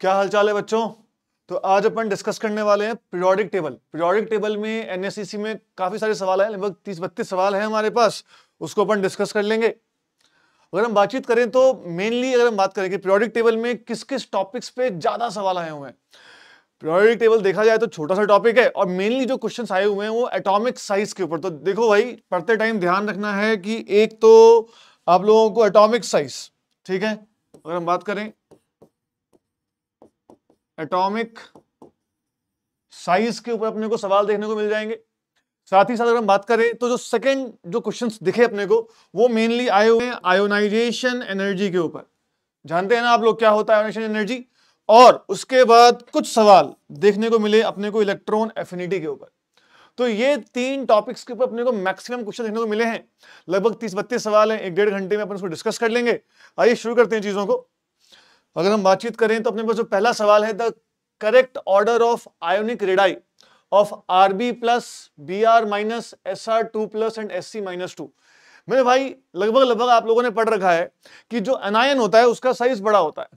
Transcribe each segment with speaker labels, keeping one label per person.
Speaker 1: क्या हालचाल है बच्चों। तो आज अपन डिस्कस करने वाले हैं पीरियोडिक टेबल। पीरियोडिक टेबल में एनएससीसी में काफी सारे सवाल हैं, लगभग 30-32 सवाल हैं हमारे पास, उसको अपन डिस्कस कर लेंगे। अगर हम बातचीत करें तो मेनली अगर हम बात करें कि पीरियोडिक टेबल में किस किस टॉपिक्स पे ज्यादा सवाल आए हुए हैं। पीरियोडिक टेबल देखा जाए तो छोटा सा टॉपिक है और मेनली जो क्वेश्चंस आए हुए हैं वो एटॉमिक साइज के ऊपर। तो देखो भाई, पढ़ते टाइम ध्यान रखना है कि एक तो आप लोगों को एटॉमिक साइज, ठीक है, अगर हम बात करें एटॉमिक साइज के ऊपर अपने को सवाल देखने को मिल जाएंगे। साथ ही साथ अगर हम बात करें तो जो सेकंड जो क्वेश्चंस दिखे अपने को वो मेनली आए हुए हैं आयोनाइजेशन एनर्जी के ऊपर। जानते हैं ना आप लोग क्या होता है आयोनाइजेशन एनर्जी। और उसके बाद कुछ सवाल देखने को मिले अपने को इलेक्ट्रॉन एफिनिटी के ऊपर। तो ये तीन टॉपिक्स के ऊपर अपने को मैक्सिमम क्वेश्चन देखने को मिले हैं। लगभग 30-32 सवाल हैं, 1-1.5 घंटे में अपन उसको डिस्कस कर लेंगे। आइए शुरू करते हैं चीजों को। अगर हम बातचीत करें तो अपने पास जो पहला सवाल है, the correct order of ionic radii of Rb plus Br minus Sr2 plus and Sc minus 2। मेरे भाई लगभग आप लोगों ने पढ़ रखा है कि जो अनायन होता है उसका साइज बड़ा होता है।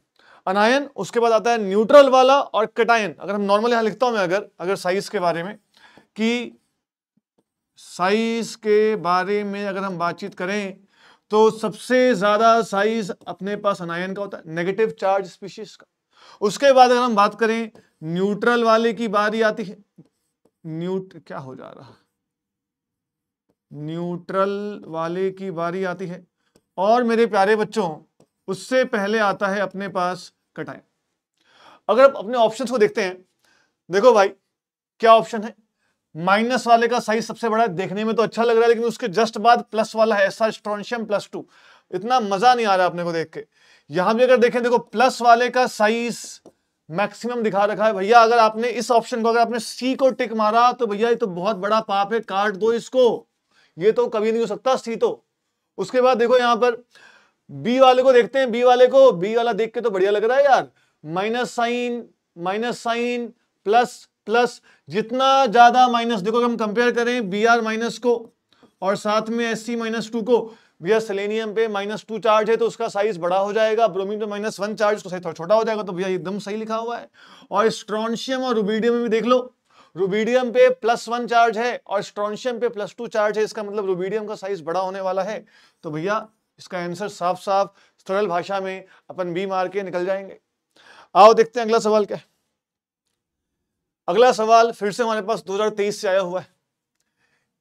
Speaker 1: अनायन, उसके बाद आता है न्यूट्रल वाला और कैटायन। अगर हम नॉर्मली यहां लिखता हूं मैं अगर साइज के बारे में कि साइज के बारे में अगर हम बातचीत करें तो सबसे ज्यादा साइज अपने पास अनायन का होता है, नेगेटिव चार्ज स्पीशीज का। उसके बाद अगर हम बात करें न्यूट्रल वाले की बारी आती है, क्या हो जा रहा है, न्यूट्रल वाले की बारी आती है और मेरे प्यारे बच्चों उससे पहले आता है अपने पास कैटायन। अगर आप अपने ऑप्शंस को देखते हैं, देखो भाई क्या ऑप्शन है, माइनस वाले का साइज सबसे बड़ा है, देखने में तो अच्छा लग रहा है, लेकिन उसके जस्ट बाद प्लस वाला है ऐसा स्ट्रोंशियम प्लस 2। इतना मजा नहीं आ रहा अपने को देख के। यहां भी अगर देखें, देखो प्लस वाले का साइज मैक्सिमम दिखा रखा है भैया। अगर आपने इस ऑप्शन को, अगर आपने सी को टिक मारा तो भैया ये तो बहुत बड़ा पाप है, काट दो इसको, ये तो कभी नहीं हो सकता सी तो। उसके बाद देखो यहां पर बी वाले को देखते हैं, बी वाले को, बी वाला देख के तो बढ़िया लग रहा है यार, माइनस साइन प्लस प्लस, जितना ज्यादा माइनस, देखो अगर हम कंपेयर करें Br माइनस को और साथ में Sc माइनस 2 को, भैया सेलेनियम पे -2 चार्ज है तो उसका साइज बड़ा हो जाएगा, ब्रोमीन पे -1 चार्ज, उसका साइज थोड़ा छोटा हो जाएगा। तो भैया एकदम सही लिखा हुआ है। और स्ट्रोंशियम और रुबिडियम में भी देख लो, रुबिडियम पे +1 चार्ज है और स्ट्रोंशियम पे +2 चार्ज है, इसका मतलब रुबिडियम का साइज बड़ा होने वाला है। तो भैया इसका आंसर साफ साफ सरल भाषा में अपन बी मार के निकल जाएंगे। आओ देखते हैं अगला सवाल क्या है। अगला सवाल फिर से हमारे पास 2023 से आया हुआ है।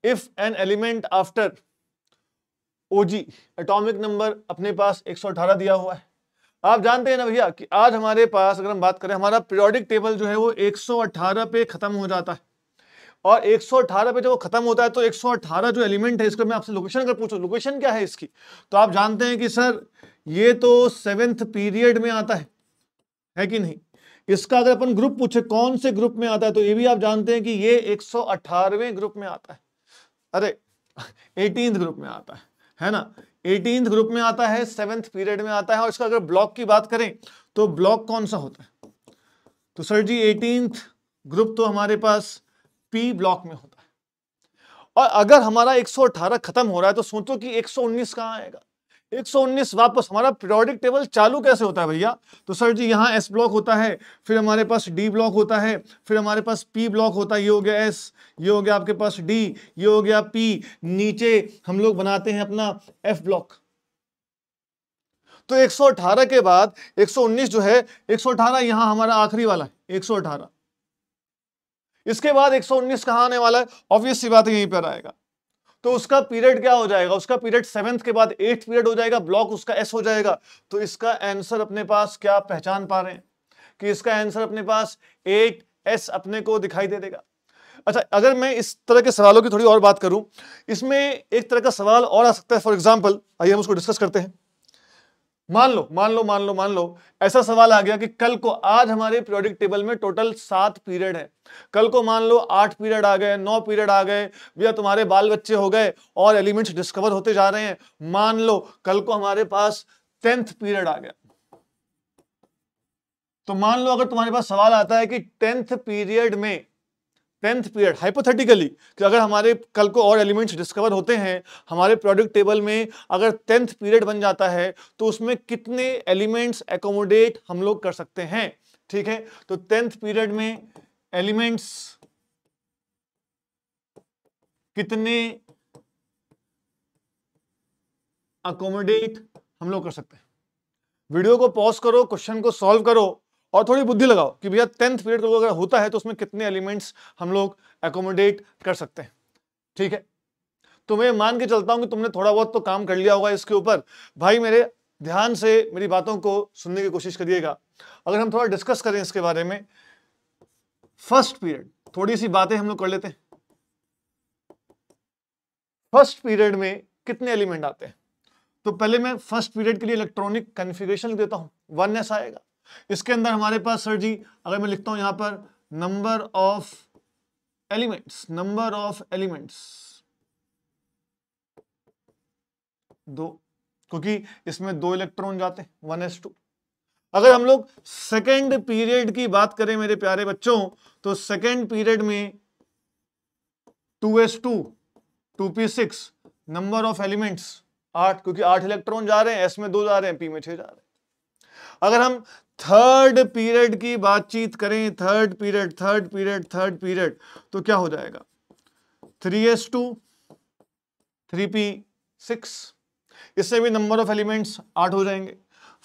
Speaker 1: If an element after OG atomic number अपने पास 118 दिया हुआ है। आप जानते हैं ना भैया कि आज हमारे पास अगर हम बात करें, हमारा पीरियोडिक टेबल जो है वो 118 पे खत्म हो जाता है। और 118 पे जब वो खत्म होता है तो 118 जो एलिमेंट है, इसको मैं आपसे लोकेशन अगर पूछूं, लोकेशन क्या है इसकी, तो आप जानते हैं कि सर ये तो 7th पीरियड में आता है कि नहीं। इसका अगर अपन ग्रुप पूछे कौन से ग्रुप में आता है, तो ये भी आप जानते हैं कि ये 118वें ग्रुप में आता है, अरे 18th ग्रुप में आता है ना, 18th ग्रुप में आता है, 7th पीरियड में आता है। और इसका अगर ब्लॉक की बात करें तो ब्लॉक कौन सा होता है, तो सर जी 18th ग्रुप तो हमारे पास पी ब्लॉक में होता है। और अगर हमारा 118 खत्म हो रहा है तो सोचो कि 119 कहां आएगा, 119 वापस। हमारा पीरियोडिक टेबल चालू कैसे होता है भैया, तो सर जी यहाँ एस ब्लॉक होता है, फिर हमारे पास डी ब्लॉक होता है, फिर हमारे पास पी ब्लॉक होता है, ये हो गया एस, ये हो गया आपके पास डी, ये हो गया पी, नीचे हम लोग बनाते हैं अपना एफ ब्लॉक। तो 118 के बाद 119 जो है, 118 यहां हमारा आखिरी वाला है 118। इसके बाद 119 कहां आने वाला है, ऑब्वियस सी बात है यहीं पर आएगा। तो उसका पीरियड क्या हो जाएगा, उसका पीरियड 7th के बाद 8th पीरियड हो जाएगा, ब्लॉक उसका एस हो जाएगा। तो इसका आंसर अपने पास क्या पहचान पा रहे हैं कि इसका आंसर अपने पास 8s अपने को दिखाई दे देगा। अच्छा, अगर मैं इस तरह के सवालों की थोड़ी और बात करूं, इसमें एक तरह का सवाल और आ सकता है। फॉर एग्जाम्पल आइए हम उसको डिस्कस करते हैं। मान लो ऐसा सवाल आ गया कि कल को, आज हमारे पीरियोडिक टेबल में टोटल 7 पीरियड है, कल को मान लो 8 पीरियड आ गए, 9 पीरियड आ गए, भैया तुम्हारे बाल बच्चे हो गए और एलिमेंट्स डिस्कवर होते जा रहे हैं। मान लो कल को हमारे पास 10th पीरियड आ गया, तो मान लो अगर तुम्हारे पास सवाल आता है कि 10th पीरियड में, 10th पीरियड हाइपोथेटिकली, कि अगर हमारे कल को और एलिमेंट्स डिस्कवर होते हैं हमारे पीरियोडिक टेबल में, अगर 10th पीरियड बन जाता है तो उसमें कितने एलिमेंट्स एकोमोडेट हम लोग कर सकते हैं। ठीक है, तो 10th पीरियड में एलिमेंट्स कितने अकोमोडेट हम लोग कर सकते हैं। वीडियो को पॉज करो, क्वेश्चन को सॉल्व करो और थोड़ी बुद्धि लगाओ कि भैया 10th पीरियड अगर होता है तो उसमें कितने एलिमेंट्स हम लोग अकोमोडेट कर सकते हैं। ठीक है, तो मैं मान के चलता हूं कि तुमने थोड़ा बहुत तो काम कर लिया होगा इसके ऊपर। भाई मेरे ध्यान से मेरी बातों को सुनने की कोशिश करिएगा। अगर हम थोड़ा डिस्कस करें इसके बारे में, फर्स्ट पीरियड थोड़ी सी बातें हम लोग कर लेते हैं। फर्स्ट पीरियड में कितने एलिमेंट आते हैं, तो पहले मैं फर्स्ट पीरियड के लिए इलेक्ट्रॉनिक कॉन्फ़िगरेशन देता हूं, 1s आएगा। इसके अंदर हमारे पास सर जी, अगर मैं लिखता हूं यहां पर नंबर ऑफ एलिमेंट्स 2, क्योंकि इसमें 2 इलेक्ट्रॉन जाते हैं, 1s2। अगर हम लोग सेकेंड पीरियड की बात करें मेरे प्यारे बच्चों, तो सेकेंड पीरियड में 2s2 2p6, number of elements 8, क्योंकि 8 इलेक्ट्रॉन जा रहे हैं, s में 2 जा रहे हैं, p में 6 जा रहे हैं। अगर हम थर्ड पीरियड की बातचीत करें, थर्ड पीरियड, तो क्या हो जाएगा, 3s2 3p6, इससे भी नंबर ऑफ एलिमेंट्स 8 हो जाएंगे।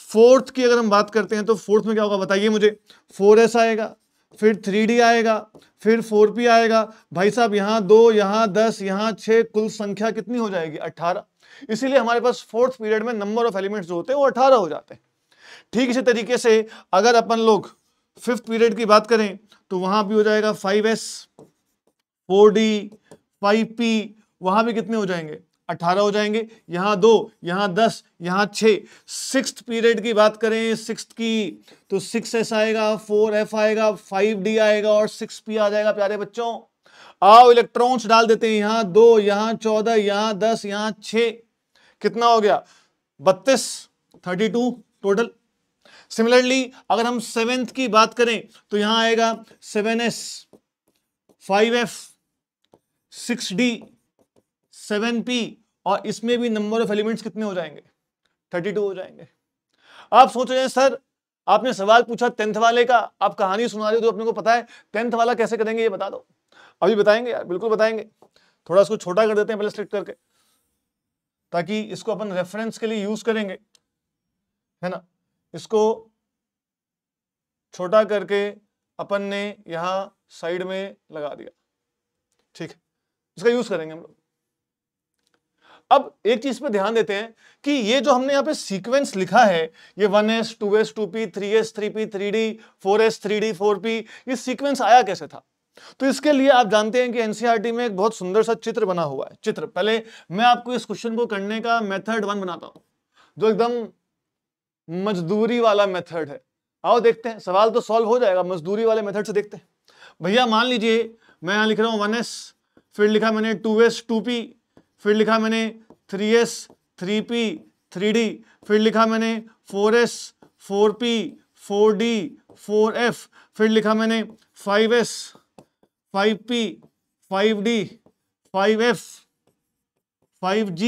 Speaker 1: फोर्थ की अगर हम बात करते हैं तो फोर्थ में क्या होगा बताइए मुझे, 4s आएगा, फिर 3d आएगा, फिर 4p आएगा। भाई साहब यहां 2, यहां 10, यहां 6, कुल संख्या कितनी हो जाएगी, 18। इसीलिए हमारे पास फोर्थ पीरियड में नंबर ऑफ एलिमेंट्स जो होते हैं वो 18 हो जाते हैं। ठीक इसी तरीके से अगर अपन लोग फिफ्थ पीरियड की बात करें तो वहां भी हो जाएगा 5s 4d 5p, वहां भी कितने हो जाएंगे, 18 हो जाएंगे। यहां 2, यहां 10, यहां 6। सिक्स्थ पीरियड की बात करें, सिक्स्थ की, तो 6s आएगा, 4f आएगा, 5d आएगा और 6p आ जाएगा। प्यारे बच्चों आओ इलेक्ट्रॉन्स डाल देते हैं, यहां 2, यहां 14, यहां 10, यहां 6, कितना हो गया 32, 32 टोटल। सिमिलरली अगर हम सेवेंथ की बात करें तो यहां आएगा 7s 5f 6d 7p, और इसमें भी नंबर ऑफ एलिमेंट्स कितने हो जाएंगे, 32 हो जाएंगे। आप सोच रहे हैं सर आपने सवाल पूछा 10th वाले का, आप कहानी सुना रहे हो तो अपने को पता है 10th वाला कैसे करेंगे ये बता दो। अभी बताएंगे यार, बिल्कुल बताएंगे। थोड़ा इसको छोटा कर देते हैं पहले स्ट्रिक्ट करके, ताकि इसको अपन रेफरेंस के लिए यूज करेंगे, है ना। इसको छोटा करके अपन ने यहां साइड में लगा दिया, ठीक है, इसका यूज करेंगे हम लोग। अब एक चीज पे ध्यान देते हैं कि ये जो हमने यहां पे सीक्वेंस लिखा है, ये 1s 2s 2p 3s 3p 3d 4s 3d 4p, ये सीक्वेंस आया कैसे था। तो इसके लिए आप जानते हैं कि एनसीईआरटी में एक बहुत सुंदर सा चित्र बना हुआ है। चित्र पहले मैं आपको इस क्वेश्चन को करने का मेथड 1 बनाता हूं, जो एकदम मजदूरी वाला मेथड है। आओ देखते हैं, सवाल तो सॉल्व हो जाएगा, मजदूरी वाले मेथड से देखते हैं। भैया मान लीजिए मैं यहां लिख रहा हूं 1s, फिर लिखा मैंने 2s 2p, फिर लिखा मैंने 3s 3p 3d, फिर लिखा मैंने 4s 4p 4d 4f, फिर लिखा मैंने 5s 5p 5d 5f 5g,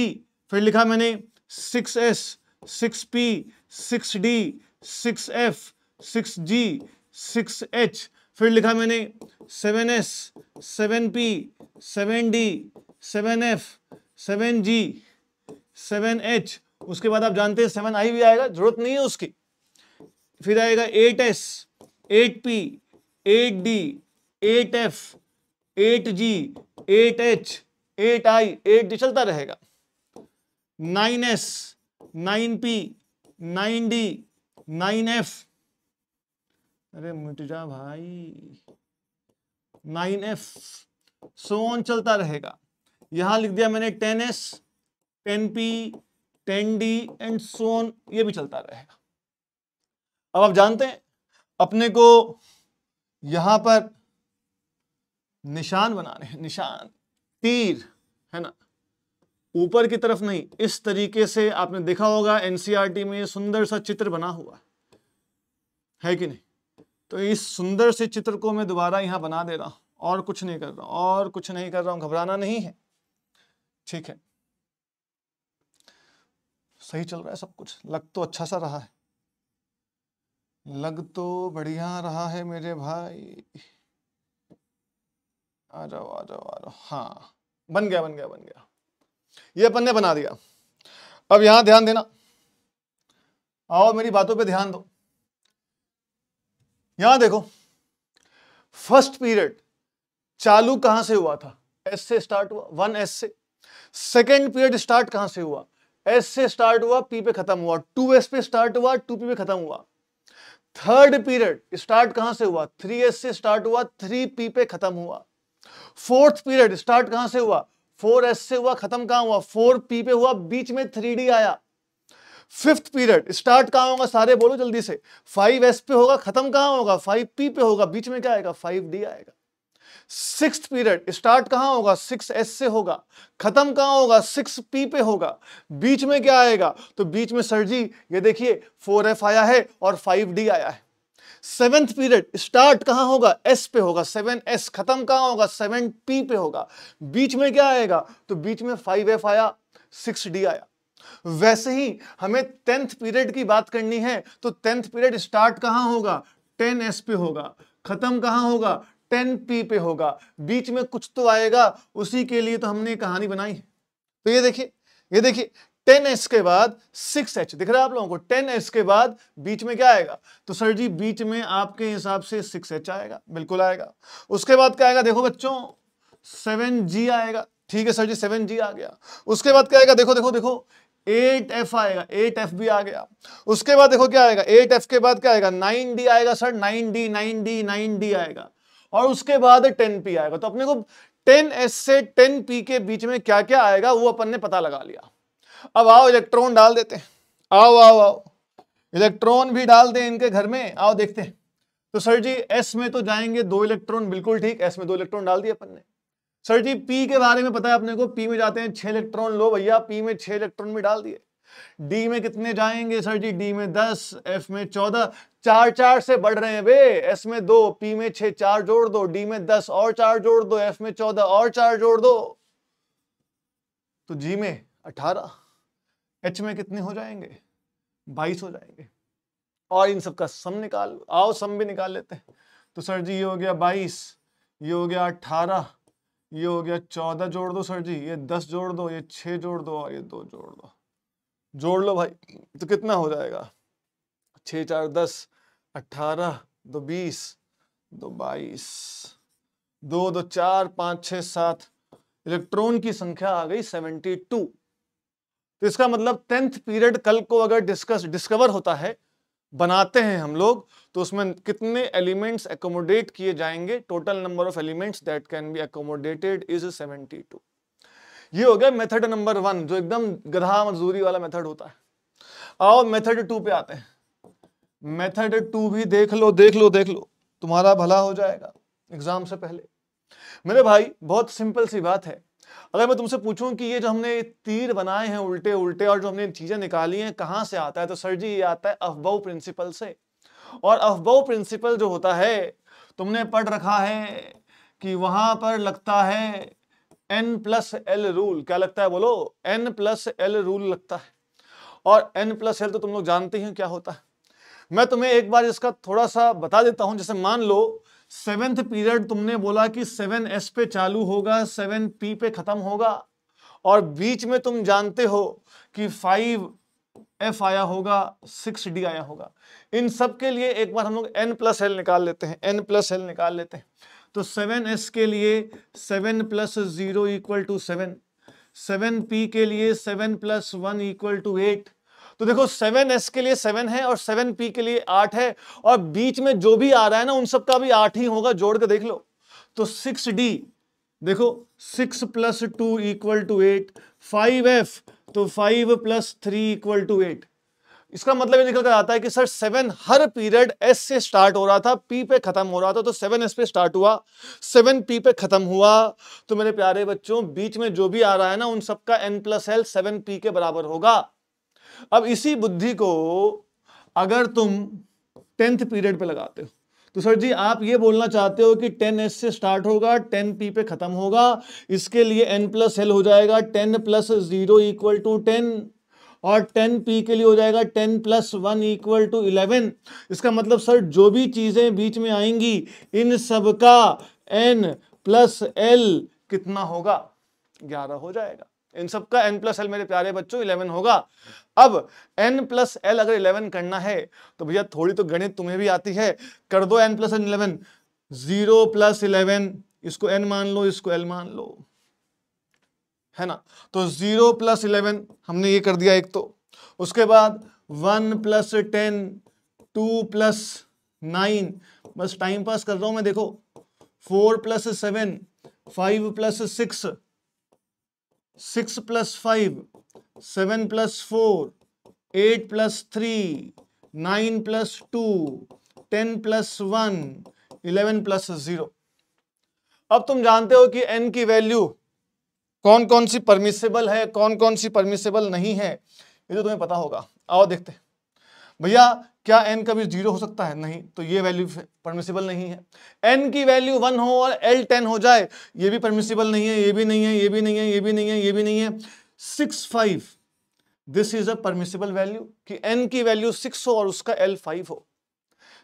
Speaker 1: फिर लिखा मैंने 6s 6p 6d 6f 6g 6h, फिर लिखा मैंने 7s 7p 7d 7f 7g 7h। उसके बाद आप जानते हैं 7i भी आएगा, जरूरत नहीं है उसकी। फिर आएगा 8s 8p 8d 8f 8g 8h 8i 8d चलता रहेगा। 9s 9p 9d 9f, अरे मिट जा भाई, 9f, सो ऑन चलता रहेगा। यहां लिख दिया मैंने 10s 10p 10d and so on, ये भी चलता रहेगा। अब आप जानते हैं अपने को यहां पर निशान बनाने हैं, निशान तीर, है ना, ऊपर की तरफ नहीं, इस तरीके से। आपने देखा होगा एनसीईआरटी में सुंदर सा चित्र बना हुआ है कि नहीं। तो इस सुंदर से चित्र को मैं दोबारा यहां बना दे रहा हूं, और कुछ नहीं कर रहा हूं, और कुछ नहीं कर रहा हूं, घबराना नहीं है, ठीक है। सही चल रहा है सब कुछ, लग तो अच्छा सा रहा है। लग तो बढ़िया रहा है मेरे भाई, आ जाओ आ जाओ आ जाओ। हाँ, बन गया बन गया बन गया, ये अपन ने बना दिया। अब यहां ध्यान देना, आओ मेरी बातों पे ध्यान दो। यहां देखो, फर्स्ट पीरियड चालू कहां से हुआ था? एस से स्टार्ट हुआ, 1S से। सेकेंड पीरियड स्टार्ट कहां से हुआ? एस से स्टार्ट हुआ, पी पे खत्म हुआ। 2S पे स्टार्ट हुआ, 2P पे खत्म हुआ। थर्ड पीरियड स्टार्ट कहां से हुआ? 3S से स्टार्ट हुआ, 3P पे खत्म हुआ। फोर्थ पीरियड स्टार्ट कहां से हुआ? 4S से हुआ, खत्म कहां हुआ? 4P पे हुआ, बीच में 3D आया। फिफ्थ पीरियड स्टार्ट कहां होगा? सारे बोलो जल्दी से। 5S पे होगा, खत्म कहां होगा? 5P पे होगा, बीच में क्या आएगा? 5D आएगा। सिक्स्थ पीरियड स्टार्ट कहां होगा? 6S से होगा, खत्म कहां होगा? 6P पे होगा, बीच में क्या आएगा? तो बीच में सर जी ये देखिए 4F आया है और 5D आया है। सेवेंथ पीरियड स्टार्ट कहां होगा? S पे होगा, 7S, खत्म कहां होगा? 7P पे होगा, बीच में क्या आएगा? तो बीच में 5F आया, 6D आया। वैसे ही हमें 10th पीरियड की बात करनी है, तो 10th पीरियड स्टार्ट कहां होगा? 10S पे होगा, खत्म कहां होगा? 10P पे होगा, बीच में कुछ तो आएगा, उसी के लिए तो हमने कहानी बनाई है। तो ये देखिए 10S के बाद 6H दिख रहा है आप लोगों को? 10S के बाद बीच में क्या आएगा? तो सर जी बीच में आपके हिसाब से 6H आएगा, बिल्कुल आएगा। उसके बाद क्या आएगा? देखो बच्चों 7G आएगा, ठीक है सर जी 7G आ गया। उसके बाद क्या आएगा? देखो देखो देखो 8F आएगा, 8F भी आ गया। उसके बाद देखो क्या आएगा? 8F के बाद क्या आएगा? 9D आएगा सर, 9D आएगा। और उसके बाद 10P आएगा। तो अपने को 10S से 10P के बीच में क्या क्या आएगा वो अपन ने पता लगा लिया। अब आओ इलेक्ट्रॉन डाल देते हैं, आओ आओ आओ इलेक्ट्रॉन भी डाल दें इनके घर में, आओ देखते हैं। तो सर जी S में तो जाएंगे 2 इलेक्ट्रॉन, बिल्कुल ठीक, S में 2 इलेक्ट्रॉन डाल दिए अपन ने। सर जी P के बारे में पता है अपने को, P में जाते हैं 6 इलेक्ट्रॉन, लो भैया P में 6 इलेक्ट्रॉन भी डाल दिए। D में कितने जाएंगे सर जी? D में 10, F में 14, 4 से बढ़ रहे हैं बे। S में 2, P में 6, 4 जोड़ दो, D में 10 और 4 जोड़ दो, F में 14 और 4 जोड़ दो, तो G में 18, H में कितने हो जाएंगे? 22 हो जाएंगे। और इन सबका सम निकाल, आओ सम भी निकाल लेते हैं। तो सर जी ये हो गया 22, ये हो गया 18, ये हो गया 14, जोड़ दो सर जी, ये 10 जोड़ दो, ये 6 जोड़ दो और ये 2 जोड़ दो, जोड़ लो भाई। तो कितना हो जाएगा? 6 4 10, 18 2 20, 2 22, 2 2 4 5 6 7, इलेक्ट्रॉन की संख्या आ गई 72। तो इसका मतलब 10th पीरियड कल को अगर डिस्कवर होता है, बनाते हैं हम लोग, तो उसमें कितने एलिमेंट्स एकोमोडेट किए जाएंगे? Total number of elements that can be accommodated is 72। ये हो गया मेथड नंबर 1, जो एकदम गधा मजदूरी वाला मेथड होता है। आओ मेथड 2 पे आते हैं। मेथड 2 भी देख लो देख लो देख लो, तुम्हारा भला हो जाएगा एग्जाम से पहले। मेरे भाई बहुत सिंपल सी बात है, अगर मैं तुमसे पूछूं कि ये जो हमने तीर बनाए हैं उल्टे उल्टे और जो हमने चीजें निकाली हैं कहां से आता है, तो सर जी ये आता है अफबाउ प्रिंसिपल से। और अफबाउ प्रिंसिपल जो होता है, तुमने पढ़ रखा है कि वहां पर लगता है N+L रूल। क्या लगता है बोलो? N+L रूल लगता है। और N+L तो तुम लोग जानते ही क्या होता है। मैं तुम्हें एक बार इसका थोड़ा सा बता देता हूं। जैसे मान लो 7th पीरियड तुमने बोला कि 7S पे चालू होगा, 7P पे खत्म होगा, और बीच में तुम जानते हो कि 5F आया होगा, 6D आया होगा। इन सब के लिए एक बार हम लोग N+L निकाल लेते हैं, N+L निकाल लेते हैं। तो 7S के लिए 7 + 0 = 7, 7P के लिए 7 + 1 = 8। तो देखो 7S के लिए 7 है और 7P के लिए 8 है, और बीच में जो भी आ रहा है ना उन सब का भी 8 ही होगा, जोड़ के देख लो। तो 6D देखो, 6 + 2 = 8, 5F तो 5 + 3 = 8। इसका मतलब ये निकल कर आता है कि सर 7 हर पीरियड S से स्टार्ट हो रहा था, P पे खत्म हो रहा था। तो 7S पे स्टार्ट हुआ, 7P पे खत्म हुआ। तो मेरे प्यारे बच्चों बीच में जो भी आ रहा है ना उन सबका N+L 7P के बराबर होगा। अब इसी बुद्धि को अगर तुम 10th पीरियड पे लगाते हो, तो सर जी आप ये बोलना चाहते हो कि 10S से स्टार्ट होगा, 10P पे खत्म होगा, इसके लिए N+L हो जाएगा 10 + 0 = 10, और 10p के लिए हो जाएगा 10 + 1 = 11। इसका मतलब सर जो भी चीजें बीच में आएंगी इन सब का n + l कितना होगा? 11 हो जाएगा। इन सब का n + l मेरे प्यारे बच्चों 11 होगा। अब n + l अगर 11 करना है तो भैया थोड़ी तो गणित तुम्हें भी आती है, कर दो n + n 11। 0 + 11, इसको n मान लो, इसको l मान लो, है ना। तो 0 + 11 हमने ये कर दिया एक। तो उसके बाद 1 + 10, 2 + 9, बस टाइम पास कर रहा हूं मैं, देखो 4 + 7, 5 + 6, 6 + 5, 7 + 4, 8 + 3, 9 + 2, 10 + 1, 11 + 0। अब तुम जानते हो कि n की वैल्यू कौन कौन सी परमिसिबल है, कौन कौन सी परमिसिबल नहीं है, ये तो तुम्हें पता होगा। आओ देखते हैं भैया, क्या n कभी 0 हो सकता है? नहीं, तो ये वैल्यू परमिसिबल नहीं है। n की वैल्यू 1 हो और l 10 हो जाए, ये भी परमिसिबल नहीं है, ये भी नहीं है, ये भी नहीं है, ये भी नहीं है, ये भी नहीं है। 6, 5, this is a permissible value कि n की वैल्यू 6 हो और उसका l 5 हो।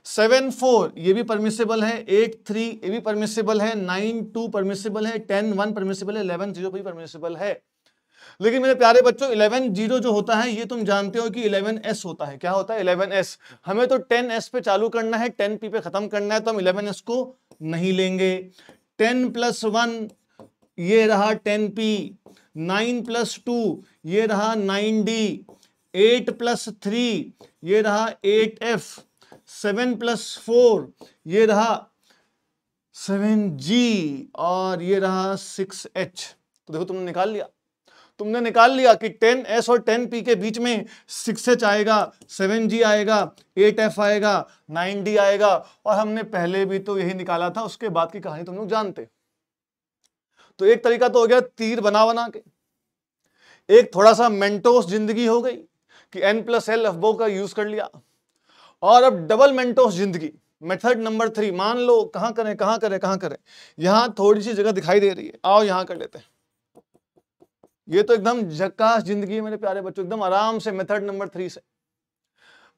Speaker 1: 7, 4 ये भी परमिसिबल है, 8, 3 ये भी परमिसिबल है, 9, 2 परमिसिबल है, 10, 1 परमिसिबल है, 11, 0 भी परमिसिबल है। लेकिन मेरे प्यारे बच्चों 11, 0 जो होता है ये तुम जानते हो कि 11s होता है। क्या होता है? 11s। हमें तो 10s पे चालू करना है, 10p पे खत्म करना है, तो हम 11s को नहीं लेंगे। 10 + 1 ये रहा 10p, 9 + 2 ये रहा 9d, 8 + 3 ये रहा 8f, 7 + 4 ये रहा 7g और ये रहा 6h। तो देखो तुमने निकाल लिया, तुमने निकाल लिया कि 10s और 10p के बीच में 6h आएगा, 7g आएगा, 8f आएगा, 9d आएगा। और हमने पहले भी तो यही निकाला था, उसके बाद की कहानी तुम लोग जानते। तो एक तरीका तो हो गया तीर बना बना के, एक थोड़ा सा मेंटोस जिंदगी हो गई कि n + l अफबो का यूज कर लिया। और अब डबल मेंटोस जिंदगी, मेथड नंबर 3। मान लो कहां करें, कहां करें, कहां करें, यहां थोड़ी सी जगह दिखाई दे रही है, आओ यहां कर लेते हैं। ये तो एकदम झक्कास जिंदगी है मेरे प्यारे बच्चों, एकदम आराम से मेथड नंबर 3 से।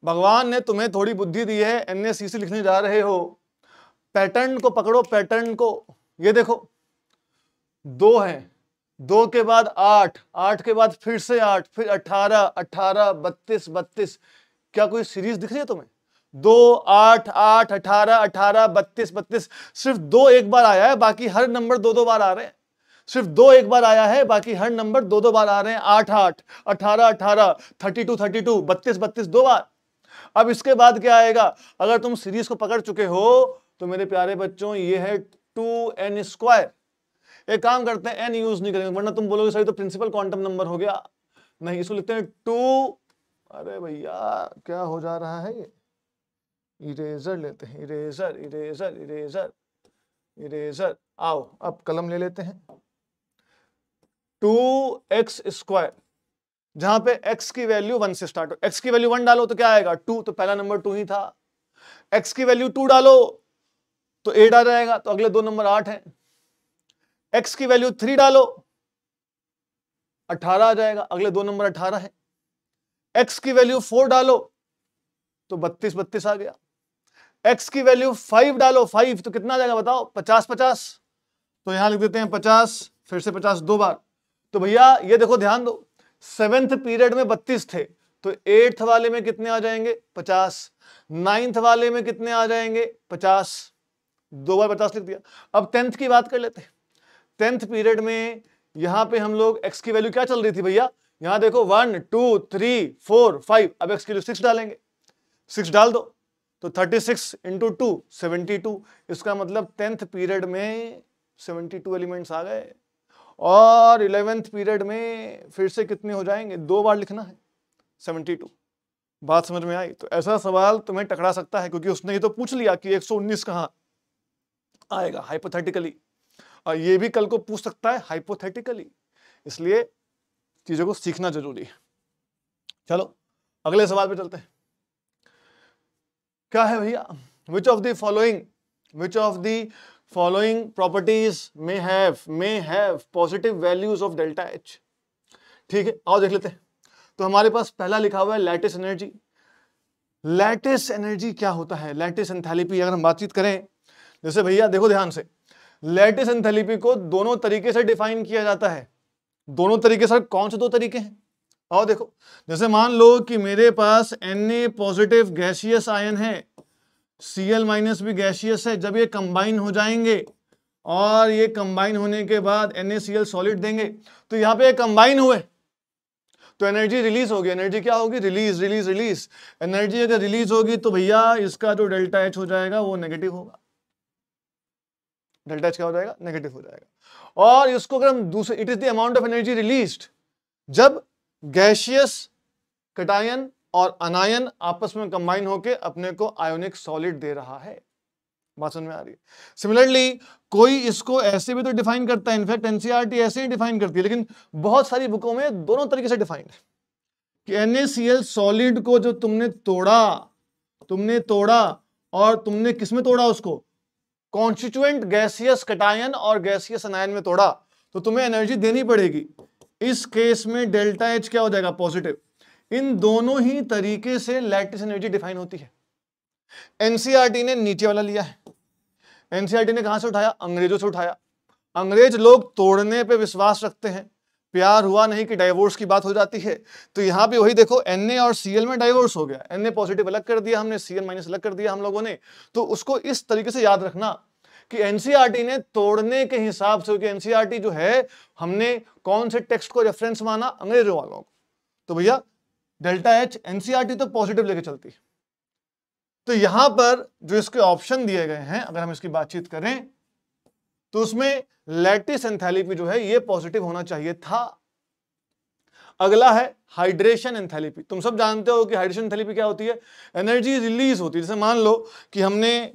Speaker 1: भगवान ने तुम्हें थोड़ी बुद्धि दी है, NSCC लिखने जा रहे हो, पैटर्न को पकड़ो, पैटर्न को। ये देखो 2 है, 2 के बाद 8, 8 के बाद फिर से 8, फिर 18, 18, 32, 32। क्या कोई सीरीज दिख रही है तुम्हें? 2, 8, 8, 18, 18, 32, 32। सिर्फ 2 एक बार आया है, बाकी हर नंबर 2-2 बार आ रहे हैं। सिर्फ 2 एक बार आया है, बाकी हर नंबर 2-2 बार आ रहे हैं। 8, 8, 18, 18, 32, 32, 32, 32 2 बार। अब इसके बाद क्या आएगा? अगर तुम सीरीज को पकड़ चुके हो तो मेरे प्यारे बच्चों ये है 2n²। एक काम करते हैं, n यूज नहीं करेंगे, वरना तुम बोलोगे सही तो प्रिंसिपल क्वांटम नंबर हो गया। नहीं, इसको लिखते हैं 2। अरे भैया क्या हो जा रहा है? ये इरेजर लेते हैं, इरेजर, इरेजर, इरेजर, इरेजर। आओ अब कलम ले लेते हैं। 2x², जहां पे x की वैल्यू 1 से स्टार्ट हो। x की वैल्यू 1 डालो तो क्या आएगा? 2, तो पहला नंबर 2 ही था। x की वैल्यू 2 डालो तो 8 आ जाएगा, तो अगले 2 नंबर 8 हैं। x की वैल्यू 3 डालो 18 आ जाएगा, अगले 2 नंबर 18 है। x की वैल्यू 4 डालो तो 32, 32 आ गया। x की वैल्यू 5 डालो, 5 तो कितना आ जाएगा बताओ? 50, 50। तो यहां लिख देते हैं 50, फिर से 50 2 बार। तो भैया ये देखो, ध्यान दो, 7th पीरियड में 32 थे, तो 8th वाले में कितने आ जाएंगे? 50। 9th वाले में कितने आ जाएंगे? 50। 2 बार 50 लिख दिया। अब 10th की बात कर लेते हैं। 10th पीरियड में यहां पे हम लोग x की वैल्यू क्या चल रही थी भैया? यहां देखो 1, 2, 3, 4, 5। अब x की वैल्यू 6 डालेंगे, 6 डाल दो तो 36 × 2 72। इसका मतलब 10th पीरियड में 72 एलिमेंट्स आ गए। और 11th पीरियड में फिर से कितने हो जाएंगे? 2 बार लिखना है 72। बात समझ में आई? तो ऐसा सवाल तुम्हें टकरा सकता है, क्योंकि उसने ही तो पूछ लिया कि 119 कहां आएगा हाइपोथेटिकली, और ये भी कल को पूछ सकता है हाइपोथेटिकली। इसलिए चीजों को सीखना जरूरी है। चलो अगले सवाल पे चलते हैं। क्या है भैया? Which of the following properties may have positive values of delta H? ठीक है, आओ देख लेते हैं। तो हमारे पास पहला लिखा हुआ है लैटिस एनर्जी। लैटिस एनर्जी क्या होता है? लैटिस एंथैल्पी अगर हम बातचीत करें, जैसे भैया देखो ध्यान से, लैटिस एंथैल्पी को दोनों तरीके से डिफाइन किया जाता है। दोनों तरीके सर, कौन से दो तरीके हैं? और देखो, जैसे मान लो कि मेरे पास Na पॉजिटिव गैसियस आयन है, Cl माइनस भी गैसियस है, जब ये कंबाइन हो जाएंगे और ये कंबाइन होने के बाद NaCl सॉलिड देंगे, तो यहां पे कंबाइन हुए तो एनर्जी रिलीज होगी। एनर्जी क्या होगी? Release release release. एनर्जी अगर रिलीज होगी तो भैया इसका जो डेल्टा एच हो जाएगा वो नेगेटिव होगा। डेल्टा एच क्या हो जाएगा? नेगेटिव हो जाएगा। और इसको अगर हम दूसरे, it is the amount of energy released जब गैसियस कैटायन और अनायन आपस में कंबाइन होके अपने को आयोनिक सॉलिड दे रहा है। बात समझ में आ रही है? सिमिलरली कोई इसको ऐसे भी तो डिफाइन करता है, इनफैक्ट एनसीईआरटी ऐसे ही डिफाइन करती है, लेकिन बहुत सारी बुकों में दोनों तरीके से डिफाइंड है कि NaCl सॉलिड को जो तुमने तोड़ा और तुमने किसमें तोड़ा? उसको कॉन्स्टिट्यूएंट गैसियस कैटायन और गैसियस अनायन में तोड़ा, तो तुम्हें एनर्जी देनी पड़ेगी। इस केस में डेल्टा एच क्या हो जाएगा? पॉजिटिव। इन दोनों ही तरीके से लैटिस एनर्जी डिफाइन होती है। एनसीईआरटी ने नीचे वाला लिया है। एनसीईआरटी ने कहां से उठाया? अंग्रेजों से उठाया। अंग्रेज लोग तोड़ने पे विश्वास रखते हैं, प्यार हुआ नहीं कि डाइवोर्स की बात हो जाती है। तो यहां पे वही देखो, Na और Cl में डाइवोर्स हो गया, Na पॉजिटिव अलग कर दिया हमने, Cl माइनस अलग कर दिया हम लोगों ने। तो उसको इस तरीके से याद रखना कि एनसीईआरटी ने तोड़ने के हिसाब से, कि एनसीईआरटी जो है हमने कौन से टेक्स्ट को रेफरेंस माना? अंग्रेजों वालों को। तो भैया डेल्टा एच एनसीईआरटी तो पॉजिटिव लेके चलती है। तो यहां पर जो इसके ऑप्शन दिए गए हैं, अगर हम इसकी बातचीत करें तो उसमें लैटिस एंथैल्पी जो है ये पॉजिटिव होना चाहिए था। अगला है हाइड्रेशन एंथैल्पी। तुम सब जानते हो कि हाइड्रेशन एंथैल्पी क्या होती है? एनर्जी रिलीज होती है। जैसे मान लो कि हमने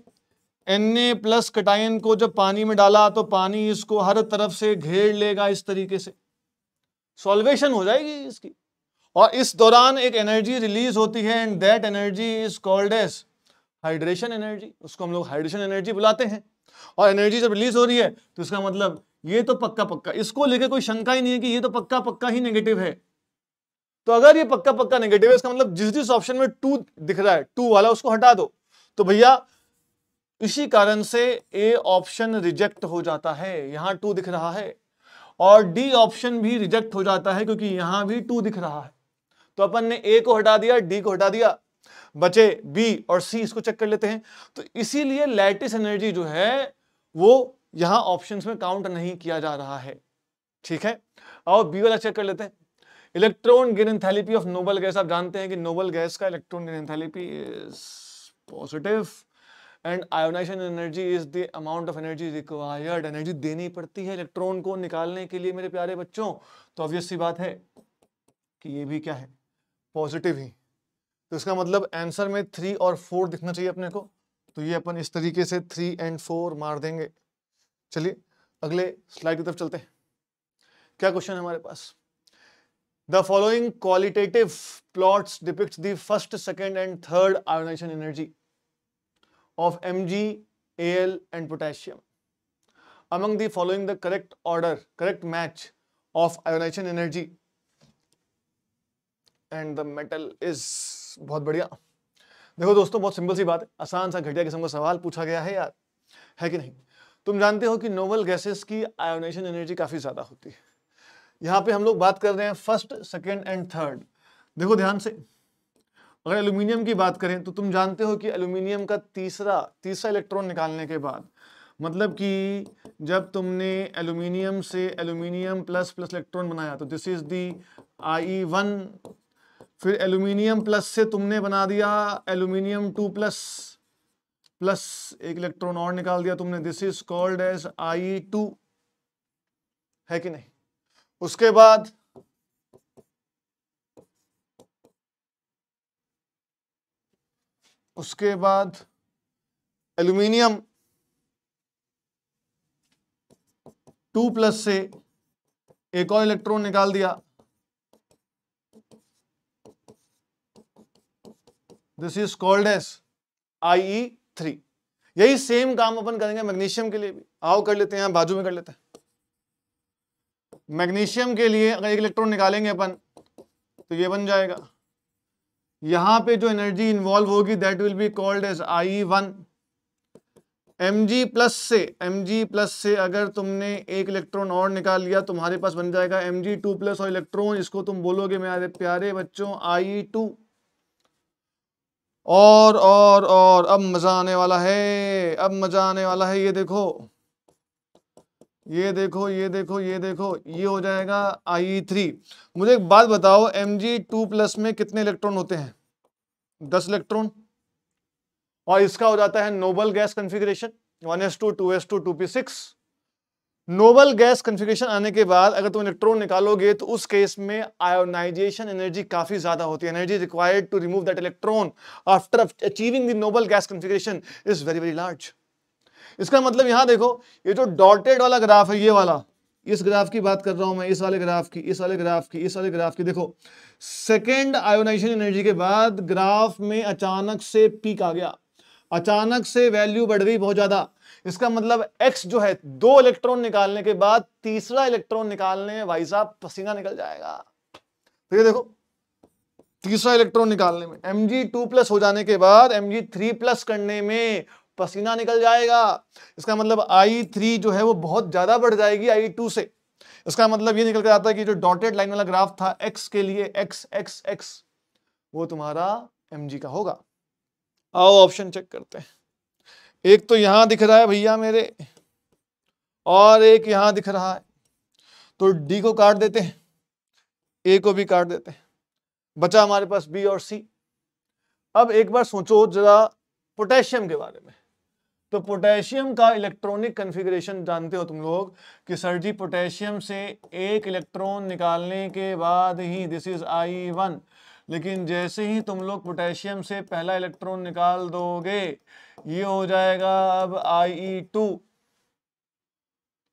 Speaker 1: Na प्लस कैटायन को जब पानी में डाला तो पानी इसको हर तरफ से घेर लेगा, इस तरीके से सॉल्वेशन हो जाएगी इसकी, और इस दौरान एक एनर्जी रिलीज होती है, and that energy is called as hydration energy. उसको हम लोग हाइड्रेशन एनर्जी बुलाते हैं। और एनर्जी जब रिलीज हो रही है तो इसका मतलब ये तो पक्का, इसको लेके कोई शंका ही नहीं है कि ये तो पक्का ही नेगेटिव है। तो अगर ये पक्का नेगेटिव है, इसका मतलब जिस ऑप्शन में 2 दिख रहा है, 2 वाला, उसको हटा दो। तो भैया इसी कारण से ए ऑप्शन रिजेक्ट हो जाता है। यहां 2 दिख रहा है, और डी ऑप्शन भी रिजेक्ट हो जाता है क्योंकि यहां भी 2 दिख रहा है। तो अपन ने ए को हटा दिया, डी को हटा दिया, बचे बी और सी। इसको चेक कर लेते हैं। तो इसीलिए लैटिस एनर्जी जो है वो यहां ऑप्शंस में काउंट नहीं किया जा रहा है। ठीक है, और बी वाला चेक कर लेते हैं। Electron gain enthalpy of noble gas. आप जानते हैं कि नोबल गैस का electron gain enthalpy is positive, and ionization energy is the amount of energy required. Energy देनी पड़ती है इलेक्ट्रॉन को निकालने के लिए मेरे प्यारे बच्चों। तो ऑब्वियस सी बात है कि ये भी क्या है? पॉजिटिव ही। तो इसका मतलब आंसर में 3 और 4 दिखना चाहिए अपने को। तो ये अपन इस तरीके से 3 और 4 मार देंगे। चलिए अगले स्लाइड की तरफ चलते हैं। क्या क्वेश्चन है हमारे पास? The following qualitative plots depicts the first, second and third ionization energy of Mg, Al and potassium. Among the following the correct order, correct match of ionization energy and the metal is। बहुत बढ़िया। देखो दोस्तों, बहुत simple सी बात है, आसान सा घटिया किस्म का सवाल पूछा गया है यार, है कि नहीं? तुम जानते हो कि नोबल गैसेस की आयोनाइजेशन एनर्जी काफी ज्यादा होती है। यहाँ पे हम लोग बात कर रहे हैं फर्स्ट, सेकेंड एंड थर्ड। देखो ध्यान से, अगर एल्यूमिनियम की बात करें तो तुम जानते हो कि एल्यूमिनियम का तीसरा इलेक्ट्रॉन निकालने के बाद, मतलब कि जब तुमने एल्यूमिनियम से एल्यूमिनियम प्लस इलेक्ट्रॉन बनाया तो दिस इज दी Ie1। फिर एल्यूमिनियम प्लस से तुमने बना दिया एल्यूमिनियम 2 प्लस एक इलेक्ट्रॉन और निकाल दिया तुमने, this is called as Ie2, है कि नहीं? उसके बाद एल्यूमिनियम 2 प्लस से एक और इलेक्ट्रॉन निकाल दिया, this is called as Ie3। यही सेम काम अपन करेंगे मैग्नीशियम के लिए भी। आओ कर लेते हैं, यहां बाजू में कर लेते हैं। मैग्नीशियम के लिए अगर एक इलेक्ट्रॉन निकालेंगे अपन तो ये बन जाएगा। यहां पे जो एनर्जी इन्वॉल्व होगी that will be called as I1। Mg+ से अगर तुमने एक इलेक्ट्रॉन और निकाल लिया तुम्हारे पास बन जाएगा Mg2+ और इलेक्ट्रॉन, इसको तुम बोलोगे मेरे प्यारे बच्चों I2। और अब मजा आने वाला है, अब मजा आने वाला है। ये देखो ये देखो ये देखो ये देखो, ये हो जाएगा I3। मुझे एक बात बताओ, Mg2+ में कितने इलेक्ट्रॉन होते हैं? 10 इलेक्ट्रॉन। और इसका हो जाता है Nobel gas configuration 1s2 2s2 2p6। Nobel gas configuration आने के बाद अगर तुम इलेक्ट्रॉन निकालोगे तो उस केस में आयोनाइजेशन एनर्जी काफी ज्यादा होती है। Energy required to remove that electron after achieving the noble gas configuration is very very large. इसका मतलब यहां देखो, ये जो डॉटेड वाला ग्राफ है, ये वाला, इस ग्राफ की बात कर रहा हूं मैं, इस वाले ग्राफ की, इस वाले ग्राफ की, इस वाले ग्राफ की। देखो सेकेंड आयोनाइजेशन एनर्जी के बाद ग्राफ में अचानक से पीक आ गया, अचानक से वैल्यू बढ़ गई बहुत ज्यादा। इसका मतलब x जो है 2 इलेक्ट्रॉन निकालने के बाद तीसरा इलेक्ट्रॉन निकालने में भाई साहब पसीना निकल जाएगा। तो ये देखो तीसरा इलेक्ट्रॉन निकालने में Mg2+ हो जाने के बाद Mg3+ करने में पसीना निकल जाएगा। इसका मतलब I3 जो है वो बहुत ज्यादा बढ़ जाएगी I2 से। इसका मतलब ये निकल कर आता है कि जो डॉटेड लाइन वाला ग्राफ था x के लिए x वो तुम्हारा Mg का होगा। आओ ऑप्शन चेक करते हैं। एक तो यहां दिख रहा है भैया मेरे, और एक यहां दिख रहा है, तो डी को काट देते हैं, ए को भी काट देते हैं, बचा हमारे पास बी और सी। अब एक बार सोचो जरा पोटेशियम के बारे में। तो पोटेशियम का इलेक्ट्रॉनिक कॉन्फ़िगरेशन जानते हो तुम लोग कि सर जी पोटेशियम से एक इलेक्ट्रॉन निकालने के बाद ही दिस इज I1, लेकिन जैसे ही तुम लोग पोटेशियम से पहला इलेक्ट्रॉन निकाल दोगे ये हो जाएगा अब I2।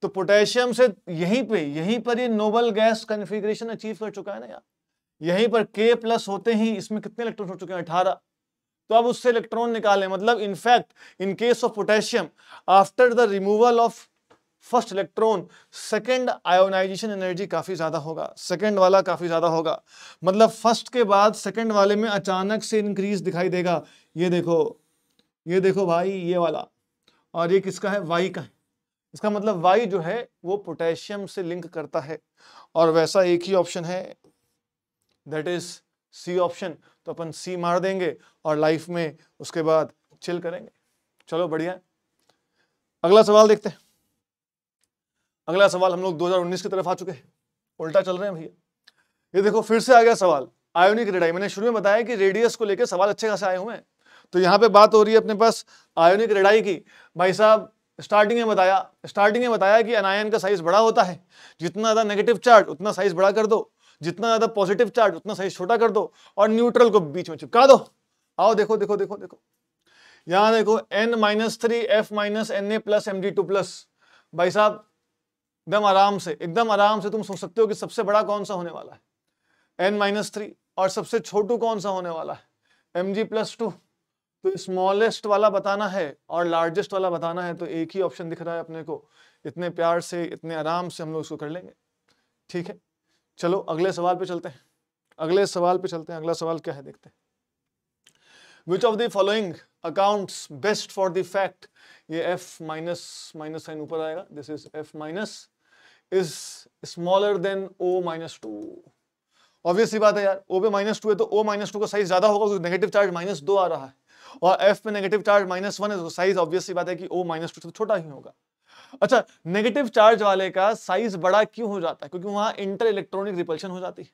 Speaker 1: तो पोटेशियम से यहीं पर ये नोबल गैस कॉन्फ़िगरेशन अचीव कर चुका है ना यार। यहीं पर K+ होते ही इसमें कितने इलेक्ट्रॉन हो चुके हैं? 18। तो अब उससे इलेक्ट्रॉन निकालें, मतलब in fact in case of potassium after the removal of first electron second ionization energy काफी ज्यादा होगा, सेकेंड वाला काफी ज्यादा होगा। मतलब फर्स्ट के बाद सेकेंड वाले में अचानक से इंक्रीज दिखाई देगा। ये देखो भाई ये वाला, और ये किसका है? Y का है। इसका मतलब Y जो है वो पोटेशियम से लिंक करता है, और वैसा एक ही ऑप्शन है दैट इज सी ऑप्शन। तो अपन सी मार देंगे और लाइफ में उसके बाद चिल करेंगे। चलो बढ़िया है। अगला सवाल देखते हैं। अगला सवाल हम लोग 2019 की तरफ आ चुके हैं, उल्टा चल रहे हैं भैया। ये देखो फिर से आ गया सवाल आयोनिक रेडाई। मैंने शुरू में बताया कि रेडियस को लेकर सवाल अच्छे खासे आए हुए हैं। तो यहाँ पे बात हो रही है अपने पास आयोनिक रेडाई की। भाई साहब स्टार्टिंग में बताया कि एनायन का साइज बड़ा होता है, जितना ज्यादा नेगेटिव चार्ज उतना साइज बड़ा कर दो, जितना ज्यादा पॉजिटिव चार्ज उतना साइज छोटा कर दो, और न्यूट्रल को बीच में चिपका दो। आओ देखो देखो देखो देखो, यहां देखो N-3 F - Na+ Mg2+। भाई साहब एकदम आराम से तुम सोच सकते हो कि सबसे बड़ा कौन सा होने वाला है? N-3। और सबसे छोटू कौन सा होने वाला है? Mg+2। तो स्मॉलेस्ट वाला बताना है और लार्जेस्ट वाला बताना है, तो एक ही ऑप्शन दिख रहा है अपने को। इतने प्यार से इतने आराम से हम लोग इसको कर लेंगे। ठीक है, चलो अगले सवाल पे चलते हैं। अगला सवाल क्या है देखते हैं। Which of the following accounts best for the fact, ये F माइनस साइन ऊपर आएगा, this is F minus is smaller than O-2। Obvious सी बात है यार, O पे -2 है तो O-2 का साइज ज्यादा होगा क्योंकि नेगेटिव चार्ज -2 आ रहा है, और F पे नेगेटिव चार्ज -1 है तो साइज ऑब्वियस सी बात है कि O-2 से छोटा ही होगा। अच्छा, नेगेटिव चार्ज वाले का साइज बड़ा क्यों हो जाता है? क्योंकि वहां इंटर इलेक्ट्रॉनिक रिपल्शन हो जाती है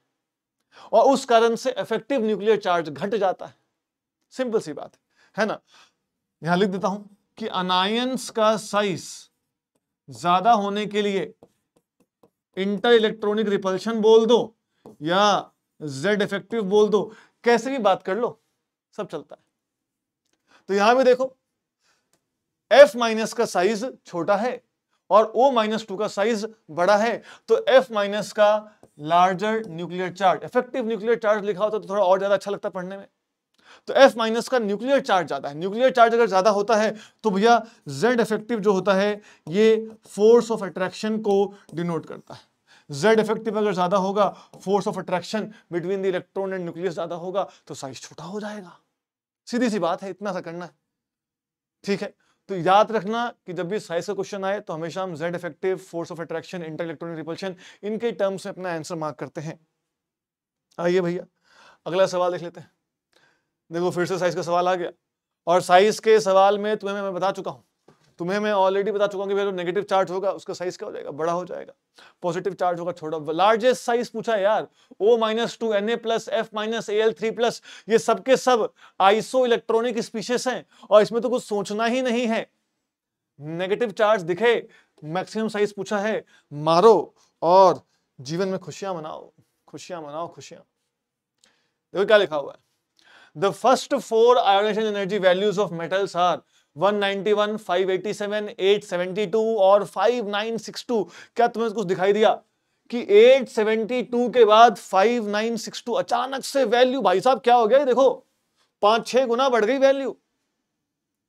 Speaker 1: और उस कारण से इफेक्टिव न्यूक्लियर चार्ज घट जाता है। सिंपल सी बात है ना। यहां लिख देता हूं कि अनायंस का साइज ज्यादा होने के लिए इंटर इलेक्ट्रॉनिक रिपल्शन बोल दो या Z इफेक्टिव बोल दो, कैसे भी बात कर लो, सब चलता है। तो यहां भी देखो F- का साइज छोटा है और O-2 का साइज बड़ा है, तो F- का larger nuclear charge, effective nuclear charge लिखा होता तो थोड़ा और ज्यादा अच्छा लगता पढ़ने में। तो F- का न्यूक्लियर चार्ज ज्यादा है। न्यूक्लियर चार्ज अगर ज्यादा होता है तो भैया Z इफेक्टिव जो होता है ये फोर्स ऑफ अट्रैक्शन को डिनोट करता है। Z इफेक्टिव अगर ज्यादा होगा, force of attraction between the electron and nucleus ज्यादा होगा, तो साइज छोटा हो जाएगा। सीधी सी बात है, इतना सा करना है, ठीक है। तो याद रखना कि जब भी साइज का क्वेश्चन आए तो हमेशा हम Z effective, force of attraction, inter electronic repulsion, इनके टर्म्स में अपना आंसर मार्क करते हैं। आइए भैया अगला सवाल देख लेते हैं। देखो फिर से साइज का सवाल आ गया, और साइज के सवाल में तुम्हें मैं बता चुका हूं, तुम्हें मैं ऑलरेडी बता चुका हूं कि जो नेगेटिव चार्ज होगा उसका साइज क्या हो जाएगा, बड़ा हो जाएगा। पॉजिटिव चार्ज होगा छोटा। लार्जेस्ट साइज पूछा है यार, O-2 Na+ F- Al3+, ये सब के सब आइसो इलेक्ट्रॉनिक स्पीशीज हैं, और इसमें तो कुछ सोचना ही नहीं है। नेगेटिव चार्ज दिखे, मैक्सिमम साइज पूछा है, मारो और जीवन में खुशियां मनाओ, खुशियां मनाओ, खुशियां। देखो क्या लिखा हुआ है, The first 4 ionization energy values of metals are 191, 587, 872 और 5962। क्या तुम्हें कुछ दिखाई दिया कि 872 के बाद 5962 अचानक से वैल्यू, भाई साहब क्या हो गया, देखो 5-6 गुना बढ़ गई वैल्यू,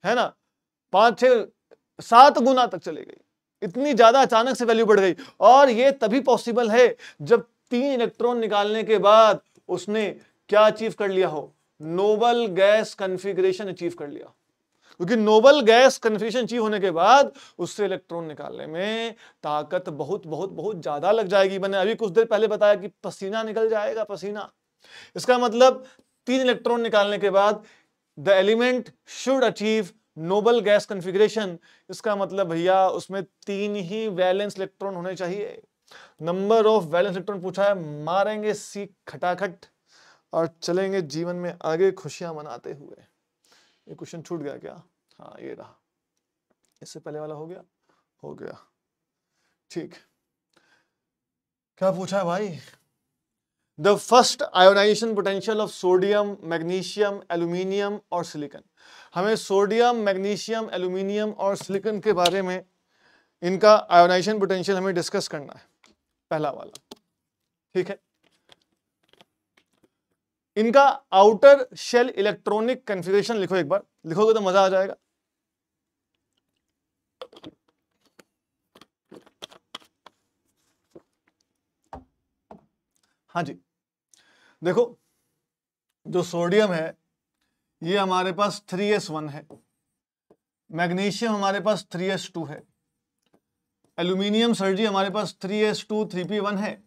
Speaker 1: है ना, 5-6-7 गुना तक चली गई, इतनी ज्यादा अचानक से वैल्यू बढ़ गई। और ये तभी पॉसिबल है जब 3 इलेक्ट्रॉन निकालने के बाद उसने क्या अचीव कर लिया हो, नोबल गैस कॉन्फ़िगरेशन अचीव कर लिया। क्योंकि नोबल गैस कॉन्फ़िगरेशन अचीव होने के बाद उससे इलेक्ट्रॉन निकालने में ताकत बहुत बहुत बहुत ज्यादा लग जाएगी। मैंने अभी कुछ देर पहले बताया कि पसीना निकल जाएगा, पसीना। इसका मतलब 3 इलेक्ट्रॉन निकालने के बाद the element should achieve Nobel gas configuration. इसका मतलब भैया उसमें 3 ही वैलेंस इलेक्ट्रॉन होने चाहिए। नंबर ऑफ वैलेंस इलेक्ट्रॉन पूछा है, मारेंगे सीख खटाखट और चलेंगे जीवन में आगे खुशियां मनाते हुए। ये क्वेश्चन छूट गया क्या? हाँ ये रहा, इससे पहले वाला हो गया, हो गया, ठीक। क्या पूछा है भाई, the first ionization potential of sodium, magnesium, aluminium और सिलिकॉन। हमें सोडियम, मैग्नीशियम, एल्यूमिनियम और सिलिकॉन के बारे में इनका आयोनाइजेशन पोटेंशियल हमें डिस्कस करना है, पहला वाला, ठीक है। इनका आउटर शेल इलेक्ट्रॉनिक कॉन्फ़िगरेशन लिखो, एक बार लिखोगे तो मजा आ जाएगा। हाँ जी, देखो जो सोडियम है ये हमारे पास 3s1 है, मैग्नीशियम हमारे पास 3s2 है, एल्यूमिनियम सर जी हमारे पास 3s2 3p1 है,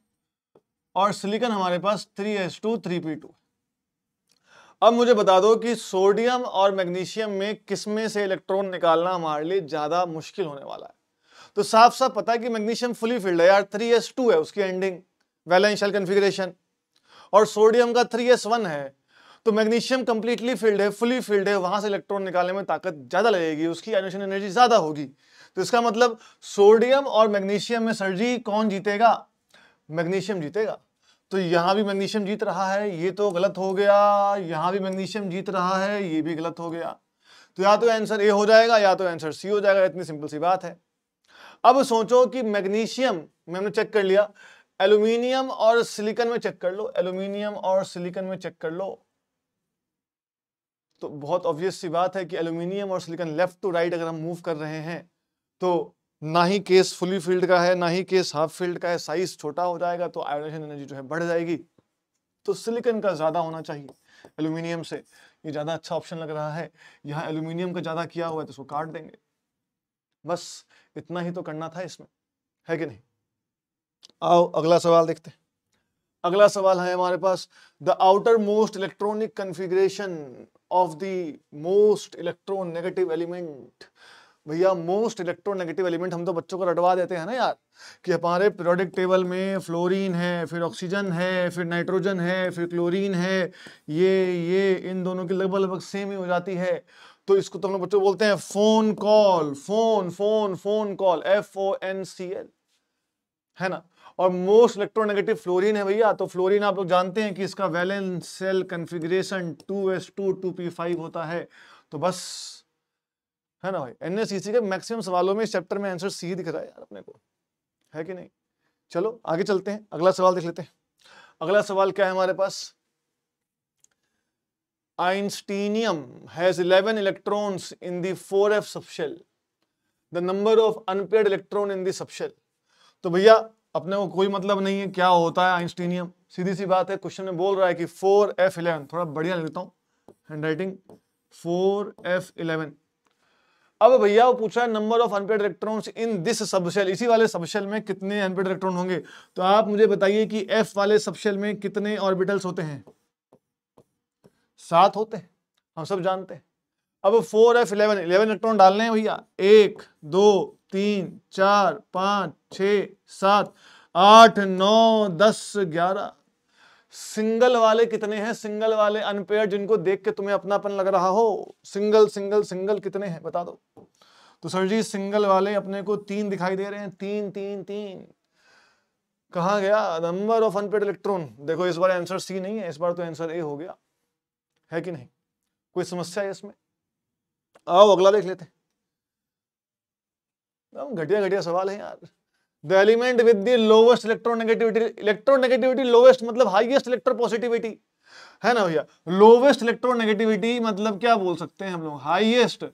Speaker 1: और सिलिकॉन हमारे पास 3s2 3p2। अब मुझे बता दो कि सोडियम और मैग्नीशियम में किसमें से इलेक्ट्रॉन निकालना हमारे लिए ज्यादा मुश्किल होने वाला है। तो साफ साफ पता है कि मैग्नीशियम फुली फिल्ड है यार, 3s2 है उसकी एंडिंग वैलेंस शेल कॉन्फ़िगरेशन, और सोडियम का 3s1 है। तो मैग्नीशियम कंप्लीटली फिल्ड है, फुली फिल्ड है, वहां से इलेक्ट्रॉन निकालने में ताकत ज्यादा लगेगी, उसकी आयोनाइजेशन एनर्जी ज्यादा होगी। तो इसका मतलब सोडियम और मैग्नीशियम में सर जी कौन जीतेगा, मैग्नीशियम जीतेगा। तो यहां भी मैग्नीशियम जीत रहा है, ये तो गलत हो गया, यहां भी मैग्नीशियम जीत रहा है, ये भी गलत हो गया। तो या तो आंसर ए हो जाएगा या तो आंसर सी हो जाएगा, इतनी सिंपल सी बात है। अब सोचो कि मैग्नीशियम में हमने चेक कर लिया, एल्यूमिनियम और सिलिकॉन में चेक कर लो, एल्यूमिनियम और सिलिकॉन में चेक कर लो। तो बहुत ऑब्वियस सी बात है कि एल्यूमिनियम और सिलिकॉन लेफ्ट टू राइट अगर हम मूव कर रहे हैं तो ना ही केस फुली फील्ड का है ना ही केस हाफ फील्ड का है, साइज छोटा हो जाएगा, तो आयोनाइजेशन एनर्जी जो है बढ़ जाएगी। तो सिलिकॉन का ज्यादा होना चाहिए एल्यूमिनियम से, ये ज्यादा अच्छा ऑप्शन लग रहा है। यहाँ एल्यूमिनियम का ज्यादा किया हुआ है तो उसको काट देंगे, बस इतना ही तो करना था इसमें, है कि नहीं। आओ अगला सवाल देखते हैं। अगला सवाल है हमारे पास, the outer most electronic configuration of the most electron negative element. भैया मोस्ट इलेक्ट्रोनेगेटिव एलिमेंट हम तो बच्चों को रटवा देते हैं ना यार, कि हमारे पीरियोडिक टेबल में फ्लोरीन है, फिर ऑक्सीजन है, फिर नाइट्रोजन है, फिर क्लोरीन है, ये इन दोनों की लगभग लगभग सेम ही हो जाती है। तो इसको तो हम लोग बच्चों बोलते हैं phone call, phone call, FONCL, है ना। और मोस्ट इलेक्ट्रोनेगेटिव फ्लोरीन है भैया। तो फ्लोरीन आप लोग जानते हैं कि इसका valence shell configuration 2s2 2p5 होता है। तो बस है ना भाई, NSEC के मैक्सिमम सवालों में इस चैप्टर में आंसर सी दिख रहा है यार अपने को, है कि नहीं। चलो आगे चलते हैं, अगला सवाल देख लेते हैं। अगला सवाल क्या है हमारे पास, einsteinium has 11 electrons in the 4f subshell, the number of unpaired electron in the subshell. तो भैया अपने को कोई मतलब नहीं है क्या होता है आइंस्टीनियम, सीधी सी बात है। क्वेश्चन में बोल रहा है कि 4f11, थोड़ा बढ़िया लिखता हूँ हैंडराइटिंग, 4f11। अब भैया वो पूछ रहा है number of unpaired electrons in this subshell, इसी वाले सबशेल में कितने अनपेयर्ड इलेक्ट्रॉन होंगे। तो आप मुझे बताइए कि f वाले सबशेल में कितने ऑर्बिटल्स होते हैं। 7 होते हैं, हम सब जानते हैं। अब 4f11, 11 इलेक्ट्रॉन डालने हैं भैया, 1 2 3 4 5 6 7 8 9 10 11। सिंगल वाले कितने हैं, सिंगल वाले अनपेयर जिनको देख के तुम्हें अपनापन लग रहा हो, सिंगल सिंगल सिंगल कितने हैं बता दो। तो सर जी सिंगल वाले अपने को 3 दिखाई दे रहे हैं, 3 3 3। कहां गया नंबर ऑफ अनपेयर्ड इलेक्ट्रॉन। देखो इस बार आंसर सी नहीं है, इस बार तो आंसर ए हो गया, है कि नहीं। कोई समस्या है इसमें। आओ अगला देख लेते हैं। घटिया घटिया सवाल है यार। The element with the lowest electronegativity, electronegativity lowest मतलब हाईएस्ट इलेक्ट्रोपॉजिटिविटी, है ना भैया। लोवेस्ट इलेक्ट्रोनेगेटिविटी मतलब क्या बोल सकते हैं हम लोग, हाईएस्ट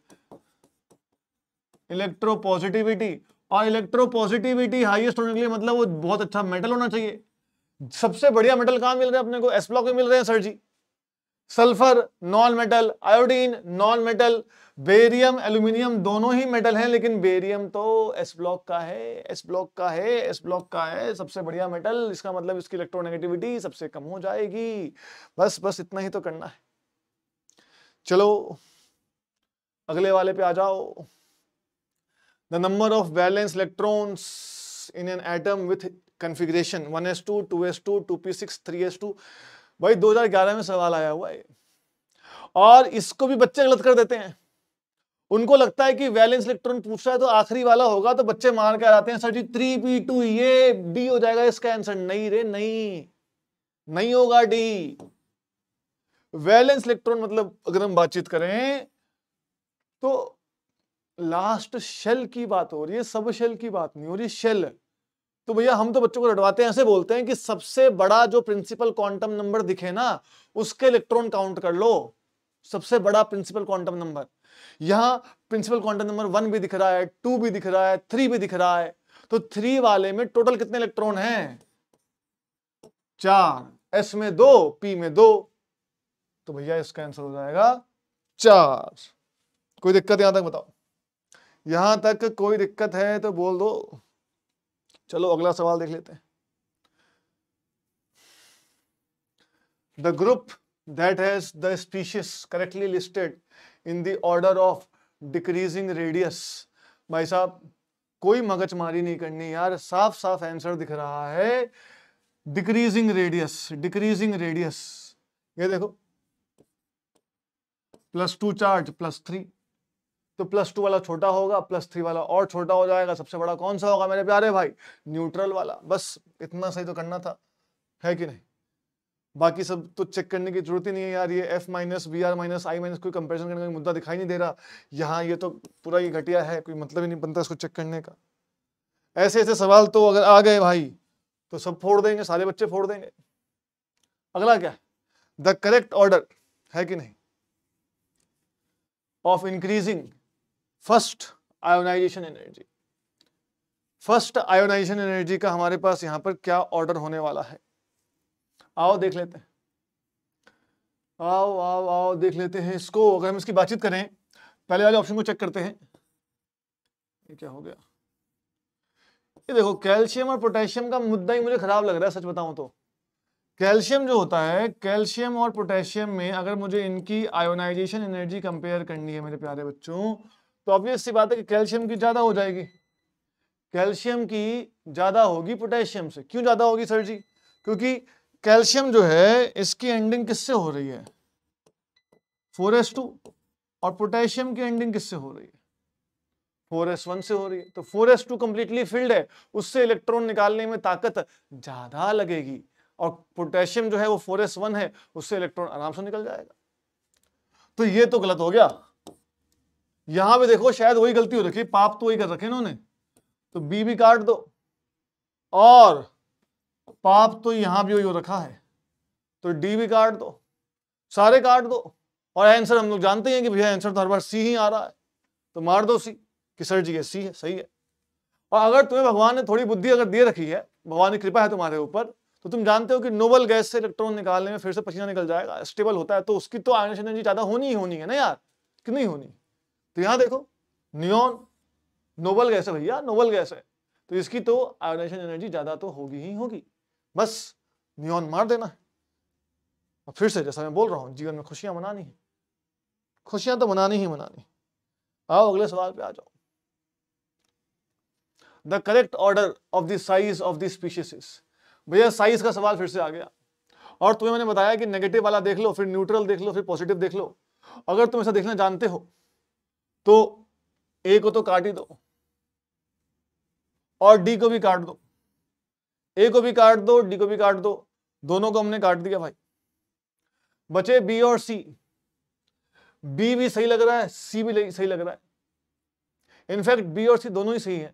Speaker 1: इलेक्ट्रोपॉजिटिविटी। और इलेक्ट्रोपॉजिटिविटी हाईएस्ट होने के लिए मतलब वो बहुत अच्छा मेटल होना चाहिए। सबसे बढ़िया मेटल कहां मिल रहे हैं अपने को, एस ब्लॉक में मिल रहे हैं sir ji. Sulphur non metal, iodine non metal, barium aluminium दोनों ही मेटल हैं, लेकिन बेरियम तो एस ब्लॉक का है, एस ब्लॉक का है, एस ब्लॉक का है, सबसे बढ़िया मेटल। इसका मतलब इसकी इलेक्ट्रोनेगेटिविटी सबसे कम हो जाएगी। बस बस इतना ही तो करना है। चलो अगले वाले पे आ जाओ। The number of valence electrons in an atom with configuration 1s2 2s2 2p6 3s2। भाई 2011 में सवाल आया हुआ है, और इसको भी बच्चे गलत कर देते हैं। उनको लगता है कि वैलेंस इलेक्ट्रॉन पूछ रहा है तो आखिरी वाला होगा, तो बच्चे मार के आते हैं सर जी 3p2, ये डी हो जाएगा इसका आंसर। नहीं रे नहीं, नहीं होगा डी। वैलेंस इलेक्ट्रॉन मतलब अगर हम बातचीत करें तो लास्ट शेल की बात हो रही है, सब शेल की बात नहीं हो रही, शेल। तो भैया हम तो बच्चों को रटवाते हैं, ऐसे बोलते हैं कि सबसे बड़ा जो प्रिंसिपल क्वांटम नंबर दिखे ना उसके इलेक्ट्रॉन काउंट कर लो, सबसे बड़ा प्रिंसिपल क्वांटम नंबर। यहां प्रिंसिपल क्वांटम नंबर 1 भी दिख रहा है, 2 भी दिख रहा है, 3 भी दिख रहा है। तो 3 वाले में टोटल कितने इलेक्ट्रॉन हैं, 4, एस में 2 पी में 2। तो भैया इसका आंसर हो जाएगा 4। कोई दिक्कत यहां तक बताओ, यहां तक कोई दिक्कत है तो बोल दो। चलो अगला सवाल देख लेते हैं। The group that has the species correctly listed in the order of decreasing radius. भाई साहब कोई मगजमारी नहीं करनी यार, साफ साफ आंसर दिख रहा है, डिक्रीजिंग रेडियस, डिक्रीजिंग रेडियस। ये देखो +2 चार्ज +3, तो +2 वाला छोटा होगा, +3 वाला और छोटा हो जाएगा। सबसे बड़ा कौन सा होगा मेरे प्यारे भाई, न्यूट्रल वाला। बस इतना सही तो करना था, है कि नहीं। बाकी सब तो चेक करने की जरूरत ही नहीं है यार। ये F- Br- I- कोई कंपैरिजन करने का मुद्दा दिखाई नहीं दे रहा यहाँ, ये तो पूरा ही घटिया है, कोई मतलब ही नहीं बनता इसको चेक करने का। ऐसे ऐसे सवाल तो अगर आ गए भाई तो सब फोड़ देंगे, सारे बच्चे फोड़ देंगे। अगला क्या है, द करेक्ट ऑर्डर, है कि नहीं, of increasing first ionisation energy. First ionisation energy का हमारे पास यहां पर क्या ऑर्डर होने वाला है, आओ देख लेते हैं। आओ आओ आओ देख लेते हैं इसको। अगर हम इसकी बातचीत करें, पहले वाले ऑप्शन को चेक करते हैं। ये क्या हो गया, ये देखो कैल्शियम और पोटेशियम का मुद्दा ही मुझे खराब लग रहा है सच बताऊं तो। कैल्शियम जो होता है, कैल्शियम और पोटेशियम में अगर मुझे इनकी आयोनाइजेशन एनर्जी कंपेयर करनी है मेरे प्यारे बच्चों, तो ऑब्वियस सी बात है कि कैल्शियम की ज्यादा हो जाएगी, कैल्शियम की ज्यादा होगी पोटेशियम से। क्यों ज्यादा होगी सर जी, क्योंकि कैल्शियम जो है इसकी एंडिंग किससे हो रही है, 4s2, और पोटेशियम की एंडिंग किससे हो रही है, 4s1 से हो रही है। तो 4s2 कंप्लीटली फिल्ड है, उससे इलेक्ट्रॉन निकालने में ताकत ज्यादा लगेगी, और पोटेशियम जो है वो 4s1 है, उससे इलेक्ट्रॉन आराम से निकल जाएगा। तो ये तो गलत हो गया। यहां पे देखो शायद वही गलती हो रखी, पाप तो वही कर रखे इन्होंने, तो बी भी काट दो, और पाप तो यहां भी वही हो रखा है, तो डी भी काट दो, सारे काट दो। और आंसर हम लोग जानते हैं कि भैया आंसर तो हर बार सी ही आ रहा है, तो मार दो सी कि सर जी ये सी है, सही है। और अगर तुम्हें भगवान ने थोड़ी बुद्धि अगर दे रखी है भगवान की कृपा है तुम्हारे ऊपर, तो तुम जानते हो कि नोबल गैस से इलेक्ट्रॉन निकालने में फिर से पसीना निकल जाएगा, स्टेबल होता है, तो उसकी तो आयोनाइजेशन एनर्जी ज्यादा होनी ही होनी है ना यार, कि नहीं होनी। तो यहां देखो नियॉन नोबल गैस है भैया, नोबल गैस है, तो इसकी तो आयोनाइजेशन एनर्जी ज्यादा तो होगी ही होगी, बस नियॉन मार देना है। और फिर से जैसा मैं बोल रहा हूं, जीवन में खुशियां मनानी है, खुशियां तो मनानी ही मनानी। आओ अगले सवाल पे आ जाओ। The correct order of the size of the species is, भैया साइज का सवाल फिर से आ गया, और तुम्हें मैंने बताया कि नेगेटिव वाला देख लो, फिर न्यूट्रल देख लो, फिर पॉजिटिव देख लो। अगर तुम ऐसा देखना जानते हो तो ए को तो काट ही दो और डी को भी काट दो, ए को भी काट दो, डी को भी काट दो, दोनों को हमने काट दिया भाई, बचे बी और सी। बी भी सही लग रहा है, सी भी सही लग रहा है, इनफैक्ट बी और सी दोनों ही सही है,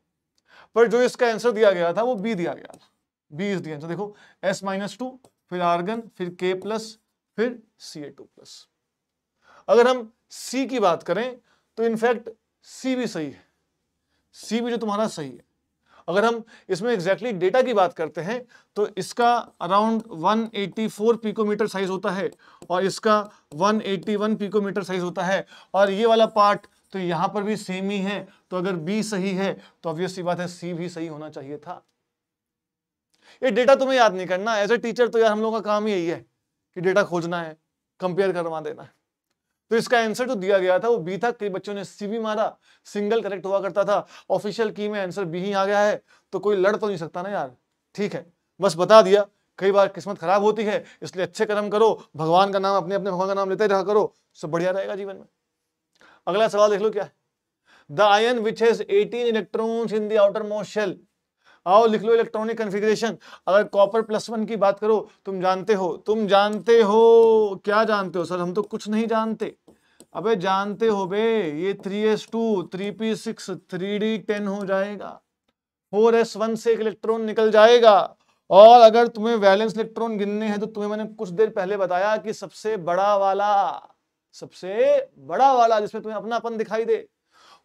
Speaker 1: पर जो इसका आंसर दिया गया था वो बी दिया गया था, बी इज द आंसर। देखो S-2 फिर आर्गन फिर K+ फिर Ca2+। अगर हम सी की बात करें तो इनफैक्ट सी भी सही है, सी भी जो तुम्हारा सही है। अगर हम इसमें एग्जैक्टली डेटा की बात करते हैं तो इसका अराउंड 184 पिकोमीटर साइज होता है और इसका 181 पिकोमीटर साइज होता है, और ये वाला पार्ट तो यहां पर भी सेम ही है। तो अगर बी सही है तो ऑब्वियस सी बात है सी भी सही होना चाहिए था। ये डेटा तुम्हें याद नहीं करना, एज ए टीचर तो यार हम लोगों का काम ही यही है कि डेटा खोजना है, कंपेयर करवा देना है। तो इसका आंसर जो दिया गया था वो बी था, कई बच्चों ने सी भी मारा, सिंगल करेक्ट हुआ करता था, ऑफिशियल की में आंसर बी ही आ गया है, तो कोई लड़ तो नहीं सकता ना यार। ठीक है, बस बता दिया, कई बार किस्मत खराब होती है, इसलिए अच्छे कर्म करो, भगवान का नाम अपने अपने भगवान का नाम लेते रहा करो, सब बढ़िया रहेगा जीवन में। अगला सवाल देख लो क्या है। The ion which has 18 electrons in the outer most shell, आओ लिख लो इलेक्ट्रॉनिक कॉन्फ़िगरेशन। अगर कॉपर +1 की बात करो, तुम जानते हो क्या जानते हो सर, हम तो कुछ नहीं जानते। अबे जानते हो बे, ये 3s2 3p6 3d10 हो जाएगा, 4s1 से एक इलेक्ट्रॉन निकल जाएगा। और अगर तुम्हें वैलेंस इलेक्ट्रॉन गिनने हैं तो तुम्हें मैंने कुछ देर पहले बताया कि सबसे बड़ा वाला जिसमें तुम्हें अपनापन दिखाई दे,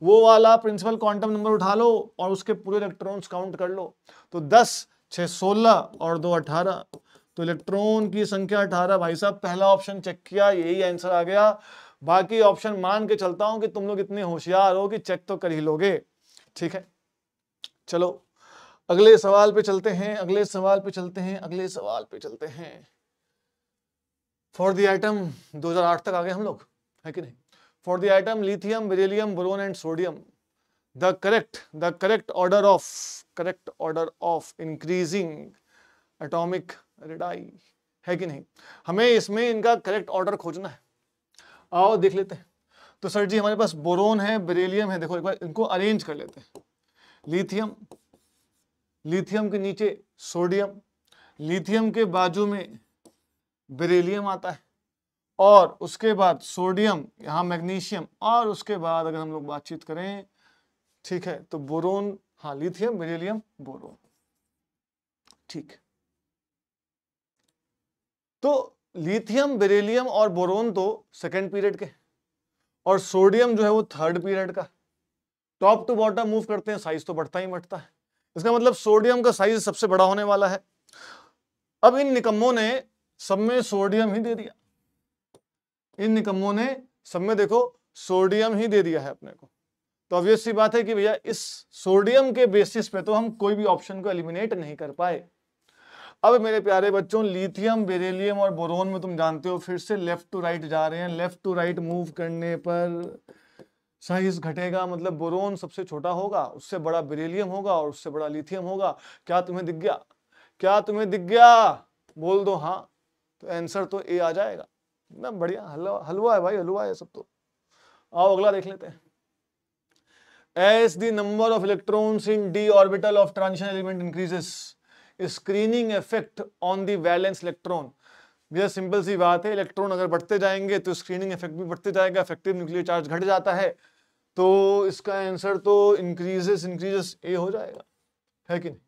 Speaker 1: वो वाला प्रिंसिपल क्वांटम नंबर उठा लो और उसके पूरे इलेक्ट्रॉन्स काउंट कर लो। तो 10 6 16 और 2 18, तो इलेक्ट्रॉन की संख्या 18। भाई साहब पहला ऑप्शन चेक किया, यही आंसर आ गया। बाकी ऑप्शन मान के चलता हूं कि तुम लोग इतने होशियार हो कि चेक तो कर ही लोगे। ठीक है, चलो अगले सवाल पे चलते हैं। फॉर द आइटम 2008 तक आ गए हम लोग, है कि नहीं। For the atom lithium, beryllium, boron and sodium, the correct order of increasing atomic radii, है कि नहीं। हमें इसमें इनका करेक्ट ऑर्डर खोजना है, आओ देख लेते हैं। तो सर जी हमारे पास बोरोन है, बेरिलियम है, देखो एक बार इनको अरेंज कर लेते हैं। लिथियम के नीचे सोडियम, लिथियम के बाजू में बेरिलियम आता है, और उसके बाद सोडियम, यहाँ मैग्नीशियम, और उसके बाद अगर हम लोग बातचीत करें, ठीक है, तो बोरोन, हाँ लिथियम बेरिलियम बोरोन। ठीक, तो लिथियम बेरिलियम और बोरोन तो सेकेंड पीरियड के, और सोडियम जो है वो थर्ड पीरियड का। टॉप टू बॉटम मूव करते हैं, साइज तो बढ़ता ही बढ़ता है। इसका मतलब सोडियम का साइज सबसे बड़ा होने वाला है। अब इन निकम्मों ने सब में सोडियम ही दे दिया, इन निकम्मों ने सब में देखो सोडियम ही दे दिया है अपने को। तो ऑब्वियस सी बात है कि भैया इस सोडियम के बेसिस पे तो हम कोई भी ऑप्शन को एलिमिनेट नहीं कर पाए। अब मेरे प्यारे बच्चों, लिथियम बेरिलियम और बोरोन में तुम जानते हो फिर से लेफ्ट टू राइट जा रहे हैं। लेफ्ट टू राइट मूव करने पर साइज घटेगा, मतलब बोरोन सबसे छोटा होगा, उससे बड़ा बेरिलियम होगा और उससे बड़ा लिथियम होगा। क्या तुम्हें दिख गया? बोल दो हाँ, तो आंसर तो ए आ जाएगा। ना बढ़िया हलवा है भाई, हलवा है सब। तो आओ अगला देख लेते हैं। As the number of electrons in d orbital of transition element increases, screening effect on the valence electron। यह सिंपल सी बात है, इलेक्ट्रॉन अगर बढ़ते जाएंगे तो स्क्रीनिंग इफेक्ट भी बढ़ते जाएगा, इफेक्टिव न्यूक्लियर चार्ज घट जाता है, तो इसका आंसर तो इंक्रीजेस ए हो जाएगा, है कि नहीं।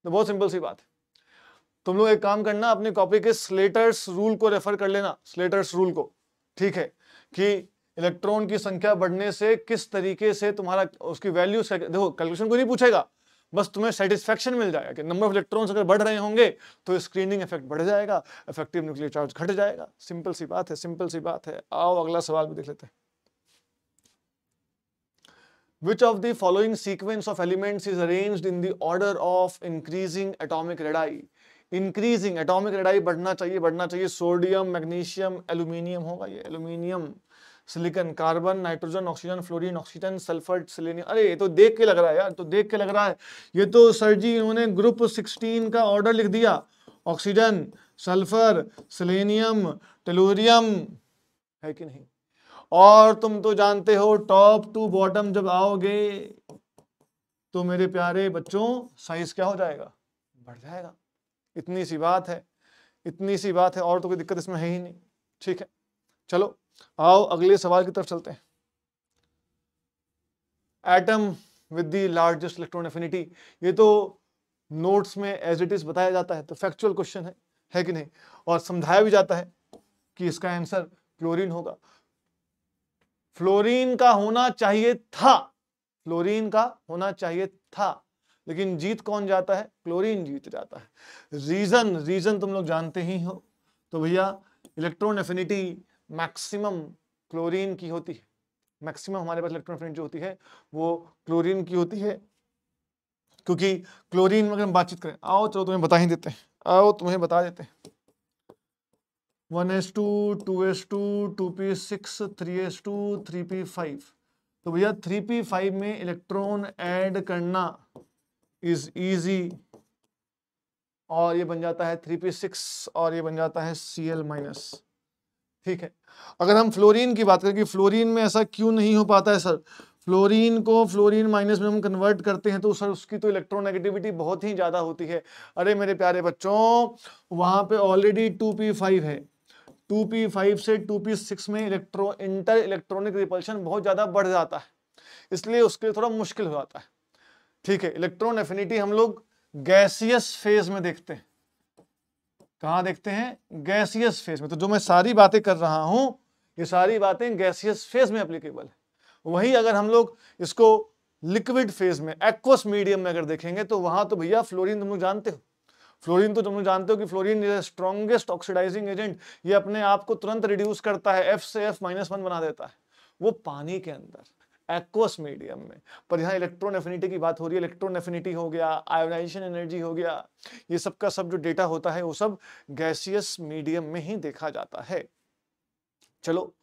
Speaker 1: तो बहुत सिंपल सी बात है। तुम लोग एक काम करना, अपनी कॉपी के स्लेटर्स रूल को रेफर कर लेना, स्लेटर्स रूल को, ठीक है, कि इलेक्ट्रॉन की संख्या बढ़ने से किस तरीके से तुम्हारा उसकी वैल्यू, देखो कैलकुलेशन को नहीं पूछेगा, बस तुम्हें सेटिस्फेक्शन मिल जाएगा कि नंबर ऑफ इलेक्ट्रॉन्स अगर बढ़ रहे होंगे तो स्क्रीनिंग इफेक्ट बढ़ जाएगा, इफेक्टिव न्यूक्लियर चार्ज घट जाएगा। सिंपल सी बात है, सिंपल सी बात है। आओ अगला सवाल भी देख लेते हैं। Which of the following sequence of elements is arranged in the order of increasing atomic radii? Increasing atomic radii बढ़ना चाहिए। सोडियम, मैग्नीशियम, एल्यूमिनियम होगा ये, aluminium, silicon, carbon, nitrogen, oxygen, fluorine, oxygen, sulphur, selenium. अरे ये तो देख के लग रहा है यार, तो देख के लग रहा है, ये तो सर जी इन्होंने ग्रुप 16 का ऑर्डर लिख दिया। ऑक्सीजन, सल्फर, सेलेनियम, टेलुरियम, है कि नहीं? और तुम तो जानते हो टॉप टू बॉटम जब आओगे तो मेरे प्यारे बच्चों साइज क्या हो जाएगा? बढ़ जाएगा। इतनी सी बात है, इतनी सी बात है, और तो कोई दिक्कत इसमें है ही नहीं। ठीक है, चलो आओ अगले सवाल की तरफ चलते हैं। Atom with the largest electron affinity, ये तो नोट्स में एज इट इज बताया जाता है, तो फैक्चुअल क्वेश्चन है कि नहीं? और समझाया भी जाता है कि इसका आंसर क्लोरीन होगा। फ्लोरीन का होना चाहिए था, फ्लोरीन का होना चाहिए था, लेकिन जीत कौन जाता है? क्लोरीन जीत जाता है। रीजन तुम लोग जानते ही हो। तो भैया इलेक्ट्रॉन एफिनिटी मैक्सिमम क्लोरीन की होती है। मैक्सिमम हमारे पास इलेक्ट्रॉन एफिनिटी जो होती है वो क्लोरीन की होती है, क्योंकि क्लोरीन में अगर हम बातचीत करें, आओ चलो तुम्हें बता ही देते हैं, आओ तुम्हें बता देते हैं। 1s2, 2s2, 2p6, 3s2, 3p5। तो भैया 3p5 में इलेक्ट्रॉन ऐड करना इज इजी, और ये बन जाता है 3p6 और ये बन जाता है Cl-। ठीक है, अगर हम फ्लोरीन की बात करें कि फ्लोरीन में ऐसा क्यों नहीं हो पाता है सर, फ्लोरीन को फ्लोरीन माइनस में हम कन्वर्ट करते हैं तो सर उसकी तो इलेक्ट्रोनेगेटिविटी बहुत ही ज्यादा होती है। अरे मेरे प्यारे बच्चों, वहां पे ऑलरेडी 2p5 है, 2p5 से 2p6 में इंटर इलेक्ट्रॉनिक रिपल्शन बहुत ज्यादा बढ़ जाता है, इसलिए उसके लिए थोड़ा मुश्किल हो जाता है। ठीक है, इलेक्ट्रॉन एफिनिटी हम लोग गैसियस फेज में देखते हैं। कहां देखते हैं? गैसियस फेज में। तो जो मैं सारी बातें कर रहा हूं ये सारी बातें गैसियस फेज में एप्लीकेबल है। वही अगर हम लोग इसको लिक्विड फेज में, एक्वस मीडियम में अगर देखेंगे तो वहां तो भैया फ्लोरीन तुम लोग जानते हो, फ्लोरीन तो तुम लोग जानते हो कि fluorine is strongest oxidising agent. ये अपने आप को तुरंत रिड्यूस करता है, F से F-1 बना देता है, वो पानी के अंदर एक्वस मीडियम में। पर यहाँ इलेक्ट्रॉन एफिनिटी की बात हो रही है, इलेक्ट्रॉन एफिनिटी हो गया, आयोनाइजेशन एनर्जी हो गया, ये सब का सब जो डेटा होता है वो सब गैसियस मीडियम में ही देखा जाता है। चलो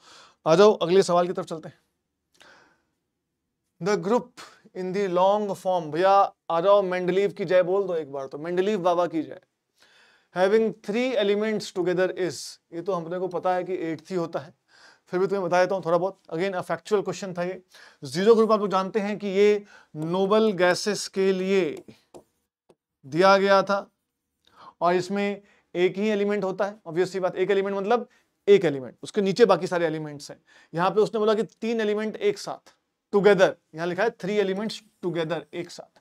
Speaker 1: आ जाओ अगले सवाल की तरफ चलते हैं। The group in the long form, भैया आ जाओ मेंडलीव की जय बोल दो एक बार, तो मेंडलीव बाबा की जय। हैविंग 3 एलिमेंट्स टुगेदर इज, ये तो हमने को पता है कि 8 ही होता है, फिर भी तुम्हें बता देता हूं थोड़ा बहुत। अगेन फैक्चुअल क्वेश्चन था ये। जीरो ग्रुप आप लोग जानते हैं कि ये नोबल गैसेस के लिए दिया गया था, और इसमें एक ही एलिमेंट होता है। ऑब्वियस सी बात, एक एलिमेंट मतलब एक एलिमेंट, उसके नीचे बाकी सारे एलिमेंट्स हैं। यहां पे उसने बोला कि 3 एलिमेंट एक साथ टुगेदर, यहां लिखा है 3 एलिमेंट्स टुगेदर एक साथ।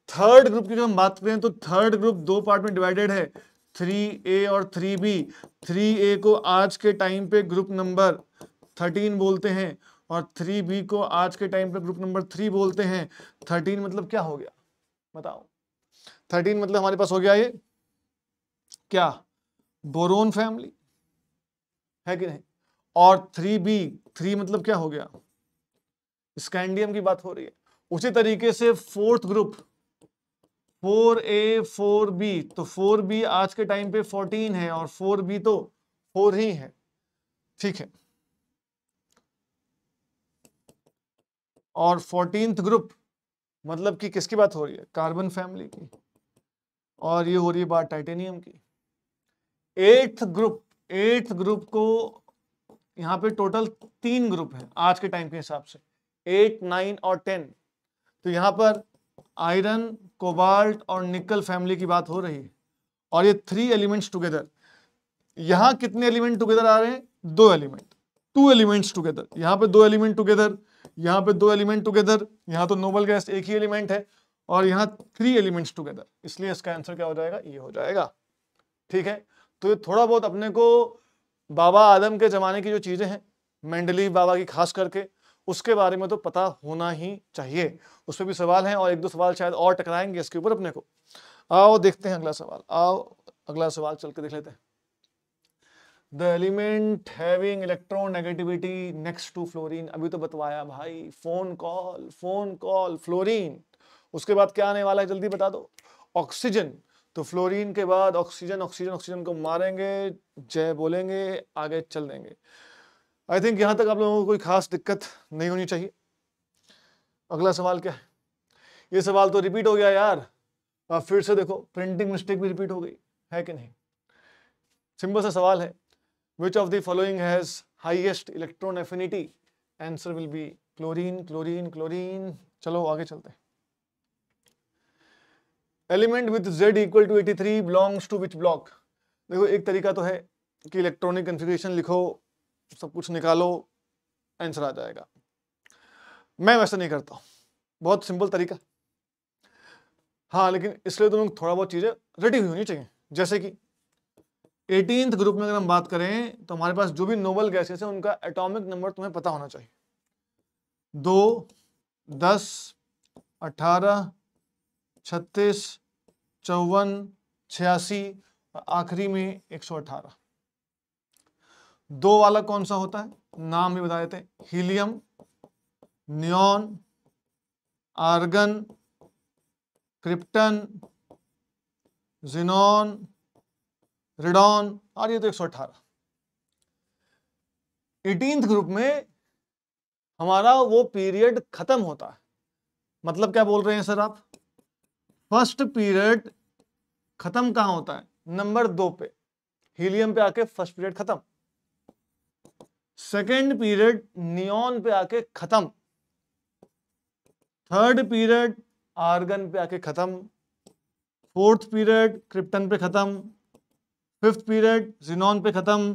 Speaker 1: थर्ड ग्रुप की जो हम बात करें तो थर्ड ग्रुप 2 पार्ट में डिवाइडेड है, 3A और 3B। 3A को आज के टाइम पे ग्रुप नंबर 13 बोलते हैं, और 3B को आज के टाइम पे ग्रुप नंबर 3 बोलते हैं। 13 मतलब क्या हो गया बताओ? 13 मतलब हमारे पास हो गया ये क्या, बोरोन फैमिली, है कि नहीं? और 3B, 3 मतलब क्या हो गया, स्कैंडियम की बात हो रही है। उसी तरीके से फोर्थ ग्रुप 4A 4B, तो 4B आज के टाइम पे 14 है और 4B तो 4 ही है। ठीक है, और 14th ग्रुप मतलब कि किसकी बात हो रही है? कार्बन फैमिली की, और ये हो रही है बात टाइटेनियम की। 8th ग्रुप को यहाँ पे टोटल 3 ग्रुप है आज के टाइम के हिसाब से, 8, 9 और 10। तो यहाँ पर आयरन, कोबाल्ट और निकल फैमिली की बात हो रही है, और ये 3 एलिमेंट्स टुगेदर। यहां कितने एलिमेंट टुगेदर आ रहे हैं? 2 एलिमेंट, 2 एलिमेंट्स टुगेदर। यहां पे 2 एलिमेंट टुगेदर, यहां पे 2 एलिमेंट टुगेदर, यहां तो नोबल गैस एक ही एलिमेंट है, और यहां 3 एलिमेंट्स टुगेदर, इसलिए इसका आंसर क्या हो जाएगा? ये हो जाएगा। ठीक है, तो ये थोड़ा बहुत अपने को बाबा आदम के जमाने की जो चीजें हैं, मेंडलीव बाबा की खास करके, उसके बारे में तो पता होना ही चाहिए। उस पर भी सवाल हैं और एक दो सवाल शायद और टकराएंगे इसके ऊपर अपने को। आओ देखते हैं अगला सवाल, आओ अगला सवाल चल के देख लेते हैं। The element having electronegativity next to fluorine, अभी तो बतवाया भाई, फोन कॉल फ्लोरीन। उसके बाद क्या आने वाला है जल्दी बता दो, ऑक्सीजन। तो फ्लोरीन के बाद ऑक्सीजन, ऑक्सीजन को मारेंगे, जय बोलेंगे, आगे चल देंगे। आई थिंक यहां तक आप लोगों को कोई खास दिक्कत नहीं होनी चाहिए। अगला सवाल क्या है, ये सवाल तो रिपीट हो गया यार, आप फिर से देखो, प्रिंटिंग मिस्टेक भी रिपीट हो गई है कि नहीं। सिंपल सा सवाल है, which of the following has highest electron affinity? Answer will be chlorine, chlorine, chlorine. चलो आगे चलते हैं। Element with Z equal to 83 belongs to which block. देखो एक तरीका तो है कि इलेक्ट्रॉनिक कन्फिग्रेशन लिखो, सब कुछ निकालो, आंसर आ जाएगा। मैं वैसा नहीं करता हूं, बहुत सिंपल तरीका। हाँ लेकिन इसलिए तुम्हें थोड़ा बहुत चीजें रेडी हुई होनी चाहिए। जैसे कि 18th ग्रुप में अगर हम बात करें तो हमारे पास जो भी नोबल गैसेस है उनका एटॉमिक नंबर तुम्हें पता होना चाहिए। 2, 10, 18, 36, 54, 86 और आखिरी में 118। 2 वाला कौन सा होता है, नाम भी बता देते हैं, helium, neon, argon, krypton, xenon, radon, और ये तो 118। 18th ग्रुप में हमारा वो पीरियड खत्म होता है। मतलब क्या बोल रहे हैं सर आप, फर्स्ट पीरियड खत्म कहां होता है, नंबर 2 पे, हीलियम पे आके फर्स्ट पीरियड खत्म। सेकेंड पीरियड नियॉन पे आके खत्म। थर्ड पीरियड आर्गन पे आके खत्म। फोर्थ पीरियड क्रिप्टन पे खत्म। फिफ्थ पीरियड जिनॉन पे खत्म।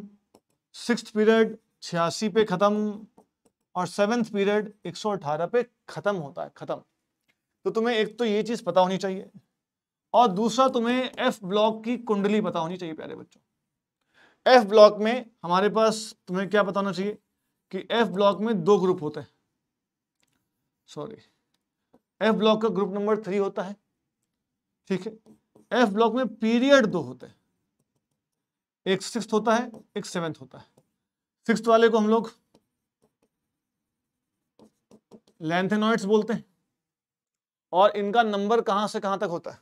Speaker 1: सिक्स्थ पीरियड 86 पे खत्म और सेवेंथ पीरियड 118 पे खत्म होता है, खत्म। तो तुम्हें एक तो ये चीज पता होनी चाहिए और दूसरा तुम्हें एफ ब्लॉक की कुंडली पता होनी चाहिए प्यारे बच्चों। एफ ब्लॉक में हमारे पास तुम्हें क्या पता होना चाहिए कि एफ ब्लॉक में 2 ग्रुप होते हैं। सॉरी, एफ ब्लॉक का ग्रुप नंबर 3 होता है, ठीक है। एफ ब्लॉक में पीरियड 2 होते हैं, एक 6th होता है, एक 7th होता है। 6th वाले को हम लोग लैंथेनॉइड्स बोलते हैं और इनका नंबर कहां से कहां तक होता है,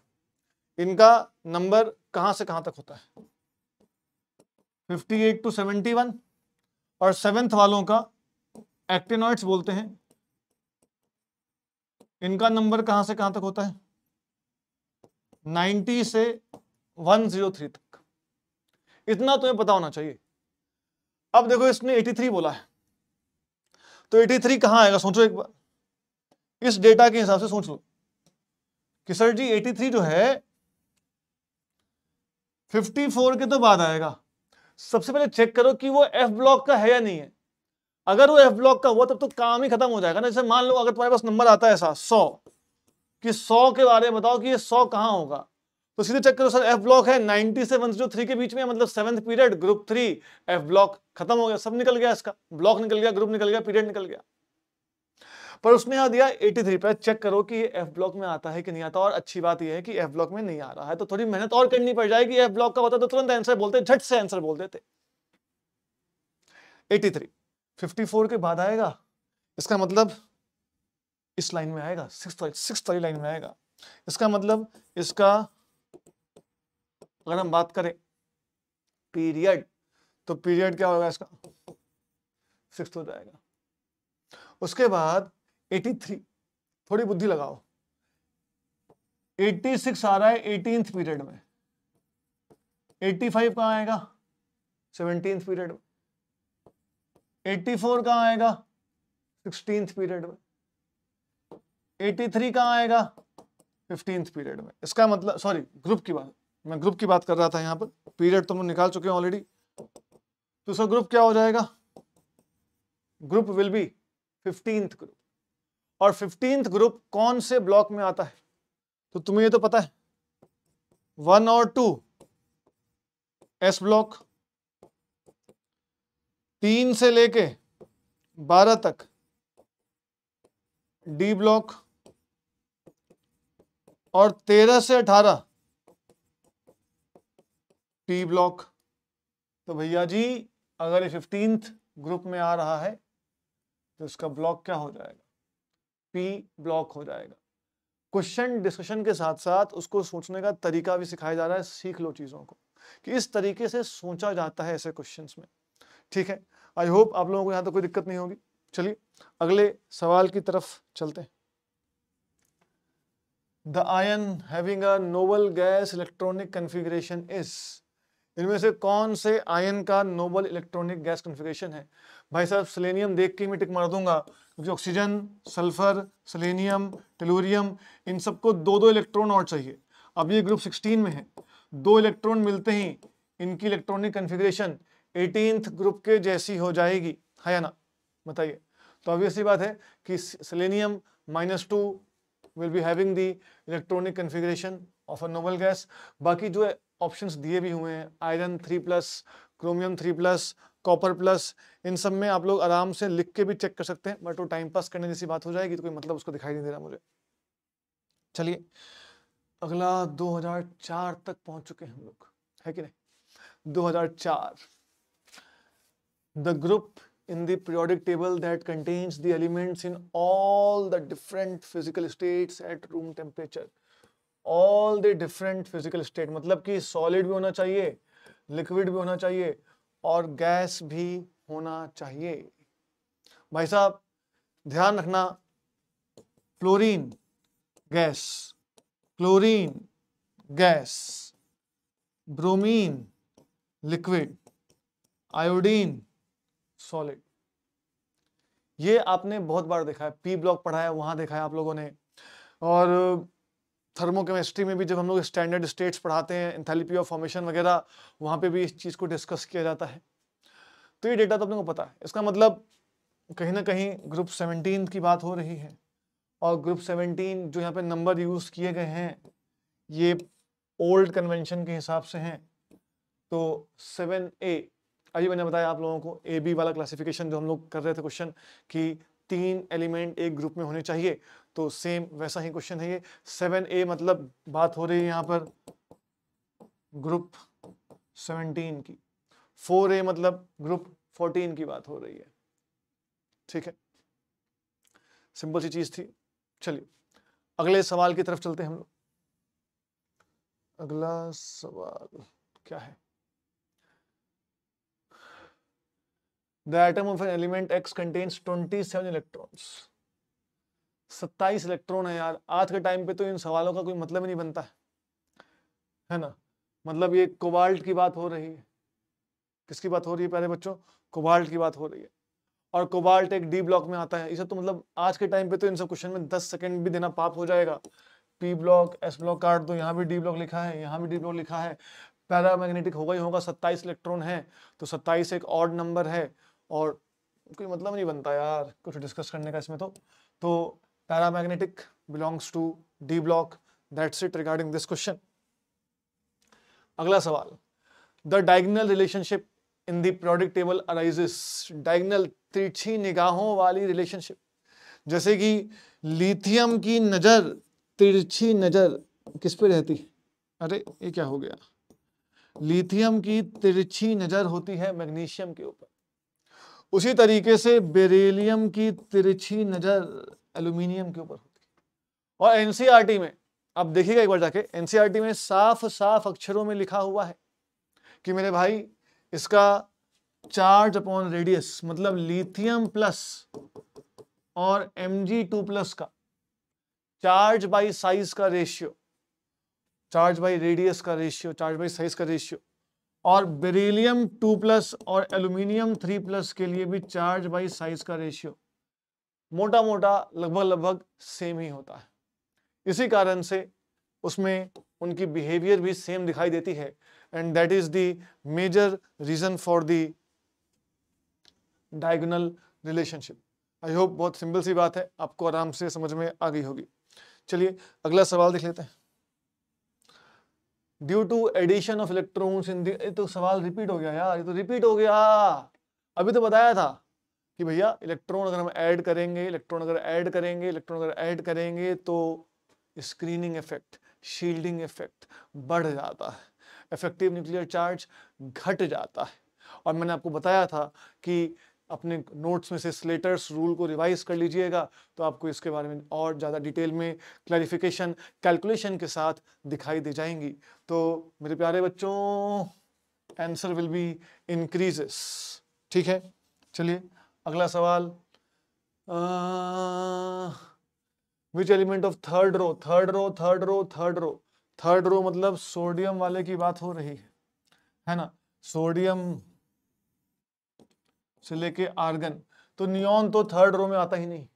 Speaker 1: इनका नंबर कहां से कहां तक होता है, 58 to 71। और 7th वालों का एक्टिनॉइड्स बोलते हैं, इनका नंबर कहां से कहां तक होता है, 90 से 103 तक। इतना तुम्हें पता होना चाहिए। अब देखो इसने 83 बोला है, तो 83 कहां आएगा, सोचो एक बार, इस डेटा के हिसाब से सोच लो कि सर जी 83 जो है 54 के तो बाद आएगा। सबसे पहले चेक करो कि वो एफ ब्लॉक का है या नहीं है। अगर वो एफ ब्लॉक का हुआ तब तो काम ही खत्म हो जाएगा ना। जैसे मान लो अगर तुम्हारे पास नंबर आता है ऐसा 100, कि 100 के बारे में बताओ कि ये 100 कहां होगा, तो सीधे चेक करो सर एफ ब्लॉक है 90 से 103 के बीच में, मतलब 7th period group 3, F block खत्म हो गया, सब निकल गया, इसका ब्लॉक निकल गया, ग्रुप निकल गया, पीरियड निकल गया। पर उसने यहां दिया 83 पे, चेक करो कि ये एफ ब्लॉक में आता है कि नहीं आता। और अच्छी बात यह है कि एफ ब्लॉक में नहीं आ रहा है, तो थोड़ी मेहनत और करनी पड़ जाएगी। एफ ब्लॉक का होता तो तुरंत आंसर बोलते, झट से आंसर बोल देते। 83 54 के बाद आएगा, इसका मतलब इस लाइन में आएगा, सिक्स्थ वाली लाइन में आएगा। इसका मतलब इसका अगर हम बात करें पीरियड, तो पीरियड क्या होगा इसका, 6th हो जाएगा। उसके बाद 83, थोड़ी बुद्धि लगाओ, 86 आ रहा है 18th पीरियड में, 85 कहां आएगा 17th पीरियड में, 84 कहां आएगा 16th पीरियड में, 83 कहां आएगा 15th पीरियड में। इसका मतलब, सॉरी ग्रुप की बात, मैं ग्रुप की बात कर रहा था, यहां पर पीरियड तुम लोग निकाल चुके हैं ऑलरेडी। तो उसका ग्रुप क्या हो जाएगा, group will be 15th group. और 15th ग्रुप कौन से ब्लॉक में आता है, तो तुम्हें ये तो पता है 1 और 2 एस ब्लॉक, 3 से लेके 12 तक डी ब्लॉक और 13 से 18 पी ब्लॉक। तो भैया जी अगर ये 15th ग्रुप में आ रहा है तो इसका ब्लॉक क्या हो जाएगा, पी ब्लॉक हो जाएगा। क्वेश्चन डिस्कशन के साथ साथ उसको सोचने का तरीका भी सिखाया जा रहा है, सीख लो चीजों को कि इस तरीके से सोचा जाता है ऐसे क्वेश्चंस में। ठीक है, आई होप आप लोगों को यहाँ तो कोई दिक्कत नहीं होगी। चलिए अगले सवाल की तरफ चलते हैं। The ion having a noble gas electronic configuration is, इनमें से कौन से आयन का नोबल इलेक्ट्रॉनिक गैस कन्फिग्रेशन है? भाई साहब सेलेनियम देख के मैं टिक मार दूंगा, क्योंकि ऑक्सीजन, सल्फर, सेलेनियम, टेलुरियम, इन सबको दो दो इलेक्ट्रॉन और चाहिए। अब ये ग्रुप 16 में है, 2 इलेक्ट्रॉन मिलते ही इनकी इलेक्ट्रॉनिक कन्फिग्रेशन 18th ग्रुप के जैसी हो जाएगी, है या ना? बताइए। तो ऑब्वियस सी बात है कि selenium -2 will be having the electronic configuration of a noble gas. बाकी जो ऑप्शंस दिए भी हुए हैं, आयरन 3+, क्रोमियम 3+, कॉपर प्लस, इन सब में आप लोग आराम से लिख के भी चेक कर सकते हैं, बट वो टाइम पास करने जैसी बात हो जाएगी तो कोई मतलब उसको दिखाई नहीं दे रहा मुझे। चलिए अगला 2004 तक पहुंच चुके हैं हम लोग, है कि नहीं? 2004, the group in the periodic table that contains the elements in all the different physical states at room temperature. All the different physical state मतलब कि solid भी होना चाहिए, liquid भी होना चाहिए और गैस भी होना चाहिए। भाई साहब ध्यान रखना, fluorine gas, chlorine gas, bromine liquid, iodine solid. ये आपने बहुत बार देखा है, पी ब्लॉक पढ़ा है वहां देखा है आप लोगों ने, और थर्मोकेमिस्ट्री में भी जब हम लोग स्टैंडर्ड स्टेट्स पढ़ाते हैं, एंथैल्पी ऑफ फॉर्मेशन वगैरह, वहां पे भी इस चीज को डिस्कस किया जाता है। तो ये डेटा तो अपने को पता है। इसका मतलब कहीं ना कहीं ग्रुप 17 की बात हो रही है, और ग्रुप 17 जो यहाँ पे नंबर यूज किए गए हैं ये ओल्ड कन्वेंशन के हिसाब से हैं। तो 7A, अभी मैंने बताया आप लोगों को AB वाला क्लासिफिकेशन जो हम लोग कर रहे थे क्वेश्चन कि 3 एलिमेंट एक ग्रुप में होने चाहिए, तो सेम वैसा ही क्वेश्चन है ये। 7A मतलब बात हो रही है यहाँ पर ग्रुप 17 की, 4A मतलब ग्रुप 14 की बात हो रही है। ठीक है, सिंपल सी चीज थी। चलिए अगले सवाल की तरफ चलते हैं हम लोग। अगला सवाल क्या है? The atom of an element X contains 27 electrons. 27 electron है यार। आज के टाइम पे तो इन सवालों का कोई मतलब ही नहीं बनता है ना? मतलब ये कोबाल्ट की बात हो रही है। किसकी बात हो रही है प्यारे बच्चों? कोबाल्ट की बात हो रही है, और कोबाल्ट एक डी ब्लॉक में आता है। इसे तो मतलब आज के टाइम पे तो इन सब क्वेश्चन में 10 सेकंड भी देना पाप हो जाएगा। पी ब्लॉक, एस ब्लॉक काट दो, यहाँ भी डी ब्लॉक लिखा है, यहाँ भी डी ब्लॉक लिखा है, पैरामैग्नेटिक होगा ही होगा। 27 इलेक्ट्रॉन है तो 27 एक ऑड नंबर है, और कोई मतलब नहीं बनता यार कुछ डिस्कस करने का इसमें। तो paramagnetic belongs to d block. That's it regarding this question. अगला सवाल, the diagonal relationship in the periodic table arises. Diagonal, तिरछी निगाहों वाली रिलेशनशिप, जैसे कि लिथियम की नजर, तिरछी नजर किस पे रहती है? अरे ये क्या हो गया? लिथियम की तिरछी नजर होती है मैग्नीशियम के ऊपर। उसी तरीके से बेरिलियम की तिरछी नजर एल्यूमिनियम के ऊपर होती है। और एनसीईआरटी में आप देखिएगा एक बार जाके, एनसीईआरटी में साफ साफ अक्षरों में लिखा हुआ है कि मेरे भाई इसका चार्ज अपॉन रेडियस, मतलब लिथियम प्लस और Mg2+ का चार्ज बाई साइज का रेशियो, चार्ज बाई रेडियस का रेशियो, चार्ज बाई साइज का रेशियो, और बेरिलियम 2+ और एल्यूमिनियम 3+ के लिए भी चार्ज बाई साइज का रेशियो मोटा मोटा लगभग सेम ही होता है। इसी कारण से उसमें उनकी बिहेवियर भी सेम दिखाई देती है, and that is the major reason for the diagonal relationship. I hope बहुत सिंपल सी बात है, आपको आराम से समझ में आ गई होगी। चलिए अगला सवाल देख लेते हैं। Due to addition of electrons in the, तो सवाल रिपीट हो गया यार, ये तो रिपीट हो गया। अभी तो बताया था कि भैया इलेक्ट्रॉन अगर हम ऐड करेंगे, इलेक्ट्रॉन अगर ऐड करेंगे तो स्क्रीनिंग इफेक्ट, शील्डिंग इफेक्ट बढ़ जाता है, इफेक्टिव न्यूक्लियर चार्ज घट जाता है। और मैंने आपको बताया था कि अपने नोट्स में से स्लेटर्स रूल को रिवाइज कर लीजिएगा, तो आपको इसके बारे में और ज़्यादा डिटेल में क्लैरिफिकेशन कैलकुलेशन के साथ दिखाई दे जाएंगी। तो मेरे प्यारे बच्चों, आंसर विल बी इंक्रीजेस। ठीक है, चलिए अगला सवाल। Which element of third row मतलब सोडियम वाले की बात हो रही है ना, सोडियम से लेके आर्गन, तो नियॉन तो थर्ड रो में आता ही नहीं,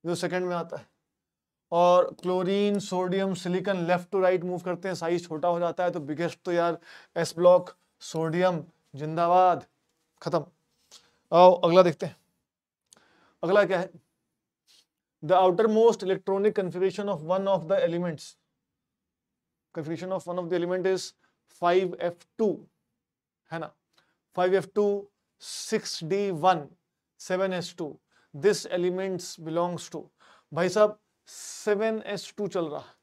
Speaker 1: जो सेकंड में आता है। और chlorine, sodium, silicon left to right move करते हैं, साइज छोटा हो जाता है। तो बिगेस्ट तो यार एस ब्लॉक, सोडियम, जिंदाबाद, खत्म। आओ अगला देखते हैं। अगला क्या है? The outer most electronic configuration of one of the elements, configuration of one of the element is 5f2, है ना, 5f2 6d1 7s2, this elements belongs to, भाई साहब 7s2 चल रहा है।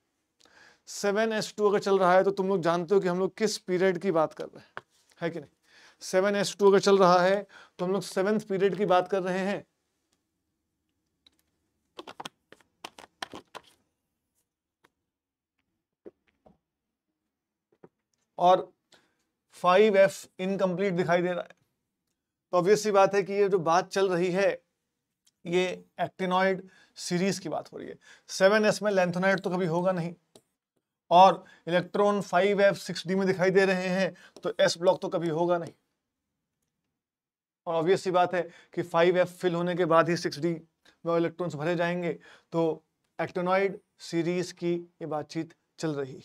Speaker 1: 7s2 अगर चल रहा है तो तुम लोग जानते हो कि हम लोग किस पीरियड की बात कर रहे हैं, है कि नहीं? 7s2 अगर चल रहा है तो हम लोग 7th पीरियड की बात कर रहे हैं। और 5f इनकम्प्लीट दिखाई दे रहा है, तो ऑब्वियस सी बात है कि ये जो बात चल रही है ये एक्टिनॉइड सीरीज की बात हो रही है। 7s में लैंथोनाइड तो कभी होगा नहीं, और इलेक्ट्रॉन 5f 6d में दिखाई दे रहे हैं, तो s ब्लॉक तो कभी होगा नहीं। और ऑब्वियस सी बात है कि 5f फिल होने के बाद ही 6d में इलेक्ट्रॉन्स भरे जाएंगे। तो एक्टिनॉइड सीरीज की ये बातचीत चल रही है।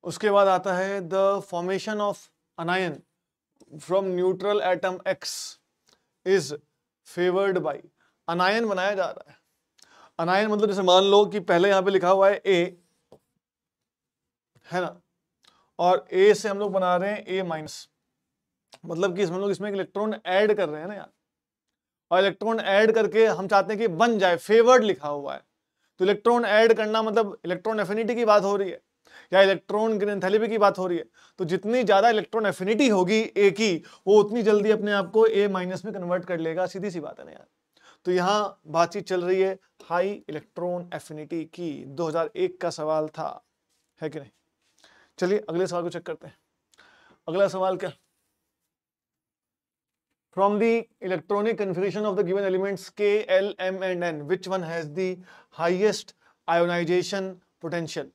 Speaker 1: उसके बाद आता है the formation of अनायन from neutral atom X is favoured by. अनायन बनाया जा रहा है। अनायन मतलब जैसे मान लो कि पहले यहां पे लिखा हुआ है A, है ना, और A से हम लोग बना रहे हैं A-, मतलब कि हम लोग इसमें इलेक्ट्रॉन ऐड कर रहे हैं ना यार, और इलेक्ट्रॉन ऐड करके हम चाहते हैं कि बन जाए, फेवर्ड लिखा हुआ है। तो इलेक्ट्रॉन ऐड करना मतलब इलेक्ट्रॉन एफिनिटी की बात हो रही है या इलेक्ट्रॉन एंथैल्पी की बात हो रही है। तो जितनी ज्यादा इलेक्ट्रॉन एफिनिटी होगी ए की, वो उतनी जल्दी अपने आप को A- में कन्वर्ट कर लेगा। सीधी सी बात है ना यार। तो यहां बातचीत चल रही है हाई इलेक्ट्रॉन एफिनिटी की। 2001 का सवाल था, है कि नहीं? चलिए अगले सवाल को चेक करते हैं। अगला सवाल क्या? From the electronic configuration of the given elements K, L, M and N, which one has the highest ionization potential?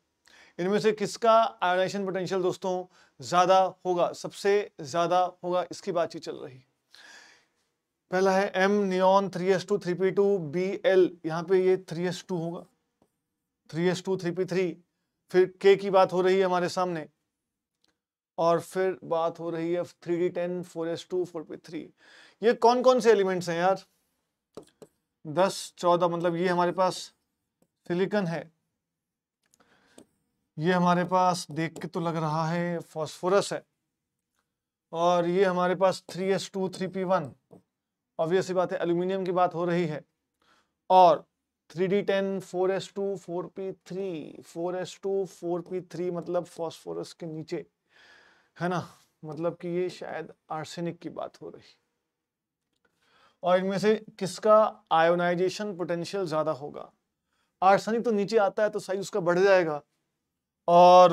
Speaker 1: इनमें से किसका आयोनाइजेशन पोटेंशियल दोस्तों ज्यादा होगा, सबसे ज्यादा होगा, इसकी बातचीत चल रही। पहला है M neon 3s2 3p2 Bl, यहाँ पे ये 3s2 होगा, 3s2 3p3। फिर K की बात हो रही है हमारे सामने, और फिर बात हो रही है 3d10 4s2 4p3। ये कौन कौन से एलिमेंट्स हैं यार? 10 14, मतलब ये हमारे पास सिलिकॉन है, ये हमारे पास देख के तो लग रहा है फास्फोरस है, और ये हमारे पास 3s2 3p1, ऑब्वियस सी बात है एल्यूमिनियम की बात हो रही है, और 3d10 4s2 4p3 4s2 4p3 मतलब फास्फोरस के नीचे, है ना, मतलब कि ये शायद आर्सेनिक की बात हो रही। और इनमें से किसका आयोनाइजेशन पोटेंशियल ज्यादा होगा? आर्सेनिक तो नीचे आता है तो साइज उसका बढ़ जाएगा, और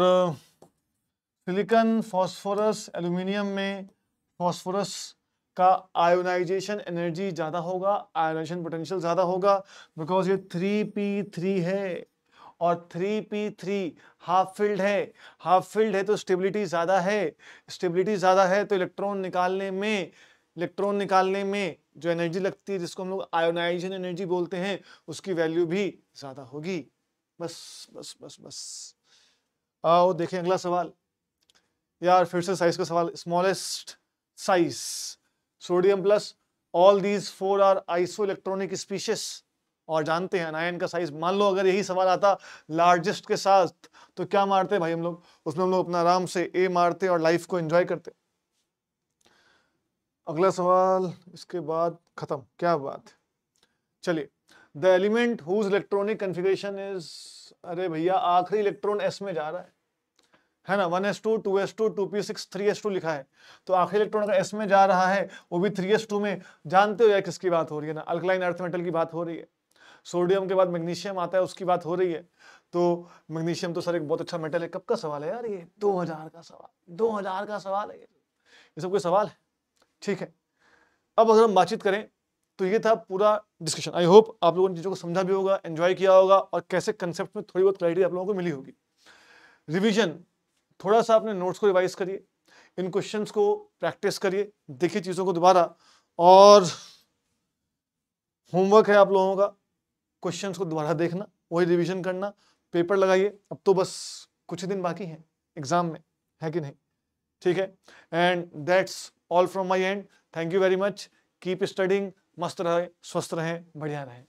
Speaker 1: सिलिकॉन, फास्फोरस, एल्यूमिनियम में फास्फोरस का आयोनाइजेशन एनर्जी ज्यादा होगा, आयोनाइजेशन पोटेंशियल ज्यादा होगा, बिकॉज ये 3p3 है, और 3p3 हाफ फिल्ड है। हाफ फिल्ड है तो स्टेबिलिटी ज्यादा है, स्टेबिलिटी ज्यादा है तो इलेक्ट्रॉन निकालने में जो एनर्जी लगती है, जिसको हम लोग आयोनाइजेशन एनर्जी बोलते हैं, उसकी वैल्यू भी ज्यादा होगी। बस बस बस बस। आओ देखें अगला सवाल। यार फिर से साइज का सवाल। Smallest size sodium plus all these 4 are isoelectronic species, और जानते हैं अनायन का साइज। मान लो अगर यही सवाल आता लार्जेस्ट के साथ, तो क्या मारते भाई हम लोग? उसमें हम लोग अपना आराम से A मारते और लाइफ को एंजॉय करते। अगला सवाल इसके बाद खत्म, क्या बात है। चलिए, the element whose electronic configuration is, अरे भैया आखिरी इलेक्ट्रॉन s में जा रहा है ना, 1s2 2s2 2p6 3s2 लिखा है, तो आखिरी इलेक्ट्रॉन अगर s में जा रहा है वो भी 3s2 में, जानते हो यार किसकी बात हो रही है ना, अल्कलाइन अर्थ मेटल की बात हो रही है। सोडियम के बाद मैग्नीशियम आता है, उसकी बात हो रही है। तो मैग्नीशियम तो सर एक बहुत अच्छा मेटल है। कब का सवाल है यार ये, 2000 का सवाल, 2000 का सवाल है ये सब कोई सवाल है? ठीक है, अब अगर हम बातचीत करें तो ये था पूरा डिस्कशन। आई होप आप लोगों ने चीज़ों को समझा भी होगा, एंजॉय किया होगा, और कैसे कंसेप्ट में थोड़ी बहुत क्लैरिटी आप लोगों को मिली होगी। रिवीजन, थोड़ा सा अपने नोट्स को रिवाइज करिए, इन क्वेश्चंस को प्रैक्टिस करिए, देखिए चीज़ों को दोबारा, और होमवर्क है आप लोगों का क्वेश्चंस को दोबारा देखना, वही रिवीजन करना, पेपर लगाइए। अब तो बस कुछ ही दिन बाकी हैं एग्जाम में, है कि नहीं? ठीक है, and that's all from my and. Thank you very much, keep studying, मस्त रहे, स्वस्थ रहें, बढ़िया रहें।